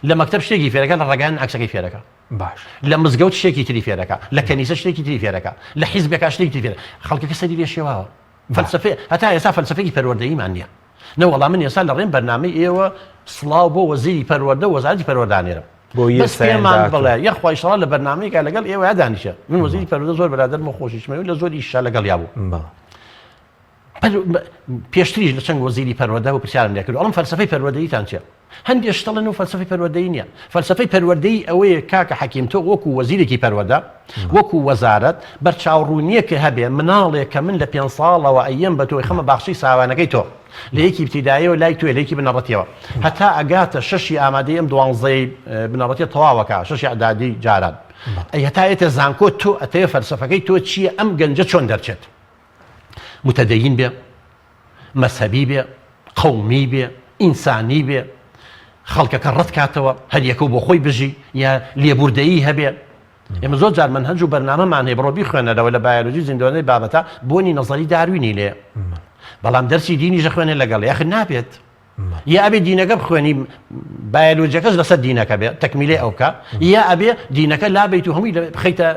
لە مەکتەب شتێکی فێرەکە لە ڕێگەیان عەکسەکەی فێرەکە باش لە مزگەوت شتێکی تری فێرەکە لە کەنیسە شتێکی تری فێرەکە لە حیزبێکا شتێکی تری فێرە خەڵکەکە سەری لێ شێواوە فەلسەفە هەتا ئێستا فەلسەفەیەکی پەروەردەییمان نییە نەوەڵام من ئێستا لە ڕێن بەرنامەی ئێوە سڵاو بۆ وەزیری پەروەردە و وەزارەتی پەروەردانێرە بەس پێمان بڵێ یەخوای شەڵا لە بەرنامەیەکە لەگەڵ ئێوە دانیشە من وەزیری پەروەردە زۆر بەرادەرمە خۆشیشمەوە لە زۆر ئیشا لەگەڵ یابوو پێشتریش لە چەند وەزیری پەروەردە و پرسیارم لێ کرد ئەڵم فەلسەفەی پەروەردەییتان چییە هەندێک شتەڵێن و فەلسەفەی پەروەردەیی نییە فەلسەفەی پەروەردەیی ئەوەیە کاکە حەکیم تۆ وەکو وەزیرێکی پەروەردە وەکو وەزارەت بەرچاوڕوونیەکە هەبێ مناڵێک کە من لە 5 ساڵەوە ئەیەم بە تۆی خەمە باخشەی ساوانەکەی تۆ لە یەکی ابتیداییەوە لای توێ لە یەکی بنەڕەتیەوە هەتا ئەگاتە 6 ئامادەی ئەم 12 بنەڕەتیە تەواوەکە 6 ئەعدادی جاران ئەی هەتا ئێتە زانکۆ تۆ ئەتەیە فەلسەفەکەی تۆ چییە ئەم گەنجە چۆن دەرچێت متەدەین بێ مەسەبی بێ قەومی بێ ئینسانی بێ خەڵکەکە ڕەت کاتەوە هەر یەکە بۆ خۆی بژی یا لێبوردەیی هەبێ ئێمە زۆر جار منهەج و بەرنامەمان هەیە بڕۆ بیخوێنەرەوە لە بایۆلۆژی زیندوانەی بابەتە بۆنی نەزەری داروینی لێ بەڵام دەرسی دینیشە خوێنێ لەگەڵ یاخ نابێت یا ئەبێ دینەکە بخوێنی بایۆلۆجیەکەش لەسەر دینەکە بێت تەکمیلێ ئەوکە یا ئەبێ دینەکە لابیت و هەمووی بخەیتە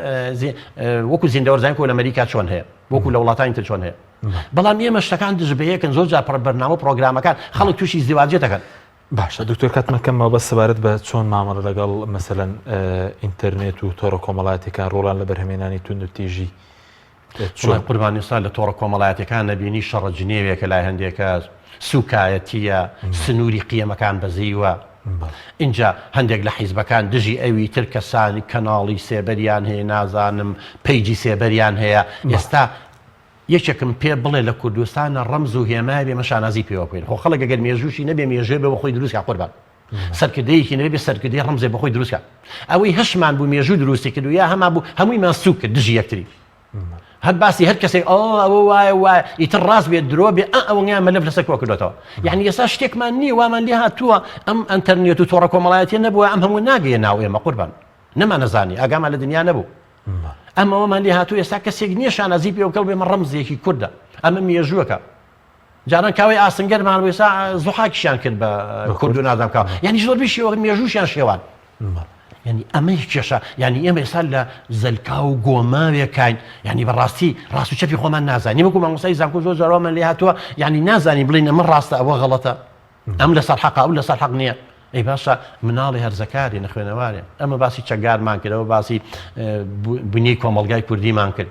وەکو زیندەوەرزانکە لە ئەمریکا چۆن هەیە وەکو لە وڵاتانی تر چۆن هەیە بەڵام ئێمە شتەکان دژ بەیەکن زۆر جار بەرنامە پرۆگرامەکان خەڵک تووشی ازدواجێتەکەن باشە دکتۆر کاتمەکەمەوە بە سەبارەت بە چۆن مامەڵە لەگەڵ مەسەلەن ئینتەرنێت و تۆڕە کۆمەڵایەتەکان ڕۆڵان لە بەرهەمێنانی تونند و تیژی قوربانی سا لە تۆڕە کۆمەڵایەتەکان نەبینی شەڕە جنێوێکە لای هەندێکە سوکایەتیە سنووری قیەمەکان بەزیوە اینجا هەندێک لە حیزبەکان دژی ئەوی تر کەسانی کەناڵی سێبەریان هەیە نازانم پەیجی سێبەریان هەیە ئێستا یەکێکم پێ بڵێ لە کوردستانە ڕەمز و هێمای بێ مەشانازی پێوە بکەین خۆ خەڵک ئەگەر مێژووشی نەبێ مێژێ بێ بە خۆی دروستکە قوربان سەرکردەیەکی نەبێ سەرکردەی ڕەمزێ بە خۆی دروستکە ئەوەی هەشمان بوو مێژوو دروستی کرد و یا هەما بوو هەموویمان سووک کرد دژی یەکتری هەر باسی هەر کەسێک ئەوە وایە ئیتر ڕاست بێت درۆ بێ ئەوەیان مەلەف لەسەر کۆ کردێتەوە یعنی ئێستا شتێکمان نییە وامان لێ هاتووە ئەم ئەنتەرنێت و تۆڕە کۆمەڵایەتیە نەبووە ئەم هەموو ناگەیە ناو ئێمە قوربان نەمانەزانی ئاگامان لە دنیا نەبوو ئەمەوەمان لێ هاتوو ئێستا کەسێک نییە شانازی پێ وکەڵ بێمە ڕەمزێکی کوردە ئەمە مێژووەکە جاران کاوی ئاسنگەرمان وێسا زوحاکیشیان کرد بە کورد و نازام کاوە یعنی زۆر بشێوە مێژووشیان شێوان یعنی ئەمە کێشە یعنی ئێمە ئێستا لە زەلکا و گۆماوێکین یعنی بەڕاستی ڕاست و چەپی خۆمان نازانانی وەکو مامۆستای زانکۆ زۆر جارەوەمان لێ هاتووە یعنی نازانی بڵین ئەمە ڕاستە ئەوە غەڵەتە ئەم لەسەر حەقا ئەو لەسەر حەق نییە ئەی باشە مناڵی هەرزەکاری نەخوێنەوارێ ئەمە باسی چەکگارمان کردەوە باسی بنی کۆمەڵگای کوردیمان کرد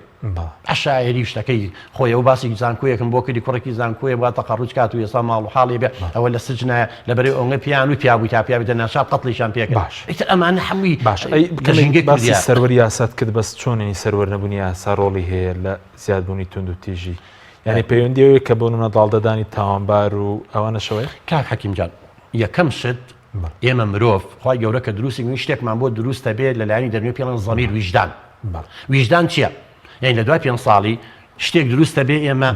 عشاعری شتەکەی خۆی ئەو باسی زانکۆیەکم بۆ کردی کوڕێکی زانکۆیە بووە تەقەڕوج کات و ئێستا ماڵ و حاڵی بێ ئەوە لە سجنایە لەبەرەوەی ئەوەی پیان و پیابووی تا پیاوی دەناشات قەتڵیشان پێکرد باش ئیتر ئەمانە هەمووی باش باسی سەروەری یاسات کرد بەس چۆنی سەروەر نەبوونی یاسا ڕۆڵی هەیە لە زیادبوونی تونند و تیژی یعنی پەیوەندیەوەی کە بۆ نمونە داڵدەدانی تاوانبار و ئەوانەشەوەی کاک حەکیمجان یەکەم شت ئێمە مرۆڤ خی گەورە کە دروستی شتێکمان بۆ دروستە بێت لەلایەنی دەرنوێ پێڵەن زەمیر ویژدان ویژدان چییە؟ یعنی لە دوای 5 ساڵی شتێک دروستە بێ ئێمە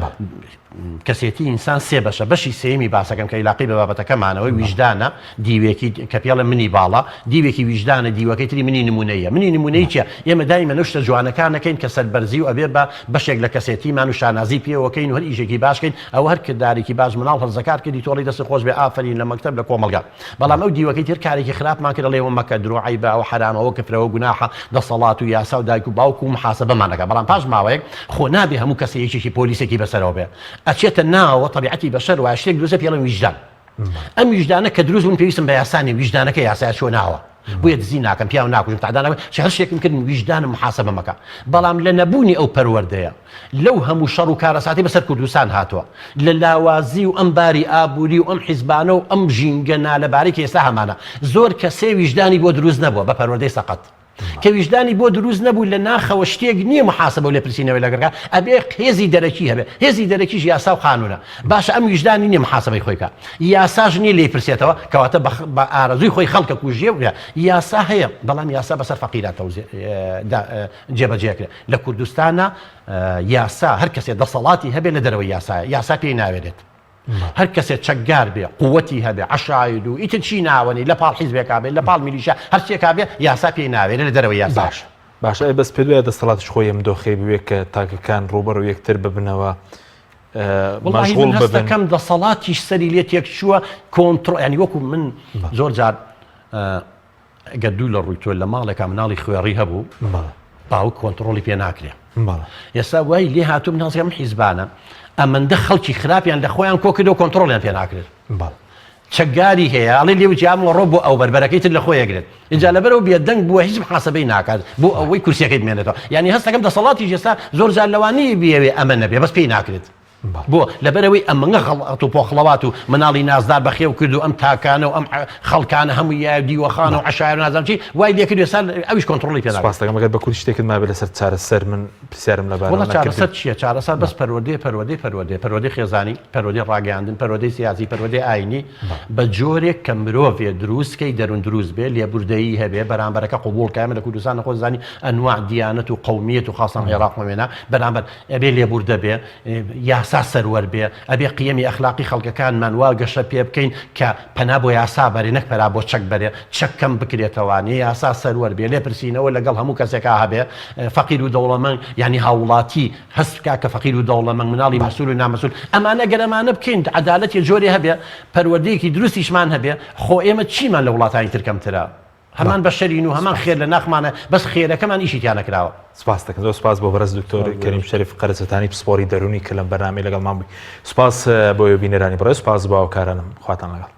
کەسێتی ئینسان سێ بەشە بەشی سێمی باسەکەم کە علاقی بە بابەتەکەمانەوەی ویژدانە دیوێکی کە پێڵە منی باڵە دیوێکی ویژدانە دیوەکەی تری منی نمونەیە منی نمونەی چیە ئێمە دایمە نوشتە جوانەکانەکەین کە سەربەرزی و ئەبێ بە بەشێک لە کەسێتیمان و شانازی پێوەکەین و هەر ئیژێکی باشکەین ئەو هەر کردارێکی باش مناڵ هەرزەکار کردی تۆڵی دەست خۆش بێ ئافرین لە مەکتەب لە کۆمەلگا بەڵام ئەو دیوەکەی تر کارێکی خراپمان کرد لێوە مەکە درۆعی بە ئەو حرامەوە کفرەوە گوناحە دەسەڵات و یاسا و دایک و باوکو و محاسبەمانەکە بەڵام پاش ماوەیەک خۆ نابێ هەموو کەسێکی پۆلیسێکی بەسەرەوە بێ ئەچێتە ناوە طبیعەتی بەشەر و شتێک دروستە پێڵەن ویژدان ئەم ویژدانە کە دروست بوون پێویستم بە یاسانی ویژدانەکە یاسای چۆ ناوە بۆیە دزی ناکەم پیا و ناکوژم تعدانەوە چ هەر شتێکم کردن ویژدانم محاسبە مەکە بەڵام لە نەبوونی ئەو پەروەردەیە لەو هەموو شەڕ و کارەساتی بەسەر کوردستان هاتووە لە لاوازی و ئەم باری ئابووری و ئەم حیزبانە و ئەم ژینگە نالەبارەی کە ئێستا هەمانە زۆر کەسێ ویژدانی بۆ دروست نەبووە بە پەروەردەی سەقەت کە ویژدانی بۆ دروست نەبوو لە ناخەوە شتێک نییە محاسبە و لێ پرسیینەوەی لەگەرگا ئەبێ هێزی دەرەکی هەبێ هێزی دەرەکیش یاسا و قانونە باشە ئەم ویژدانی نییە محاسبەی خۆیکە یاساژ نییە لێ پرسێتەوە کەواتە بە ئارەزوی خۆی خەڵکە کوژێ و یاسا هەیە بەڵام یاسا بەسەر فەقیراتەوە جێبەجێکرێت لە کوردستانە یاسا هەر کەسێک دەسەڵاتی هەبێ لە دەرەوەی یاسایە یاسا پێی ناوێت هەر کەسێک چەکگار بێ قووەتی هەبێ عشاید و ئیتر چی ناوەنی لە پاڵ حیزبێکا بێ لە پاڵ میلیشا هەرچێکا بێ یاسا پێی ناوێت لە دەرەوەی یاسا باش بەس پێ دوایە دەسەڵاتش خۆی ئەم دۆخی بوێ کە تاکەکان ڕوبەر و یەکتر ببنەوە مەشغوڵ ببن هەستەکەم دەسەڵاتیش سەری لێت یەک چووە کۆنتڕۆل ینی وەکو من زۆر جار ئەگەر دوو لە ڕووی تۆ لە ماڵێکا مناڵی خوێڕی هەبوو باوک کۆنتڕۆلی پێ ناکرێ ئێستا وای لێ هاتوو منازگەم حیزبانە ئەمەندە خەڵکی خراپیان لە خۆیان کۆ کردەوە کۆنتڕۆلیان پێ ناکرێت چەکگاری هەیە ئەڵێ لێو جیام ڕۆ بۆ ئەو بەربەرەکەی تر لە خۆی ئەگرێت اینجا لەبەرەوە بێدەنگ بووە هیچ محاسبەی ناکات بۆ ئەوەی کورسیەکەی بمێنێتەوە یعنی هەستەکەم دەسەڵاتی ئێستا زۆر جار لەوانی بێوێ ئەمە نەبێ بەس پێی ناکرێت بۆ لەبەرەوەی ئەمەنگە خەڵات و پۆخڵەوات و مناڵی نازدار بەخێو کرد و ئەم تاکانە و ئەم خەڵکانە هەموو یا دیوەخانە و عشایر و نازانم چی وای لێ کرد ئێستا ئەویش کۆنتڕۆلی پێ ناکرێت سپاس دەکەم ئەگەر بە کوردی شتێکت مابێت لەسەر چارەسەر من پرسیارم لەبارەوە وڵا چارەسەر چییە چارەسەر بەس پەروەردەی خێزانی پەروەردەی ڕاگەاندن پەروەردەی سیاسی پەروەردەی ئاینی بە جۆرێک کە مرۆڤێ دروستکەی دەروون دروست بێ لێبوردەیی هەبێ بەرامبەرەکە قوبوڵ کامە لە کوردستان خۆ زانی ئەنواع دیانەت و قەومیەت و خاصان عێراق وێنە بەرامبەر ئەبێ لێبوردە بێ یاسا سەروەر بێ ئەبێ قیەمی ئەخلاقی خەڵکەکانمان وا گەشە پێ بکەین کە پەنا بۆ یاسا بەرێ نەک پەنا بۆ چەک بەرێ چەکەم بکرێتەوە یاسا سەروەر بێ لێ پرسیینەوە لەگەڵ هەموو کەسێکا هەبێ فەقیر و دەوڵەمەند یعنی هاوڵاتی هەست بکا کە فەقیر و دەوڵەمەند مناڵی مەسئول و نامەسئول ئەمانە گەرەمانە بکەین عەدالەتی جۆرێ هەبێ پەروەردەیەکی دروستیشمان هەبێ خۆ ئێمە چیمان لە وڵاتانی تر کەمترە هەمان بەشەرین و هەمان خێر لە ناخمانە بەس خێرەکەمان ئیشیتیان نەکراوە سپاس دەکەم زۆر سپاس بۆ بەڕێز دکتۆر کەریم شەریف قەرزەتانی پسپۆری دەرونی کە لەم بەرنامەی لەگەڵمان بووی سپاس بۆ بینەرانی بەڕێز سپاس بۆ هاوکارانم خواتان لەگەڵ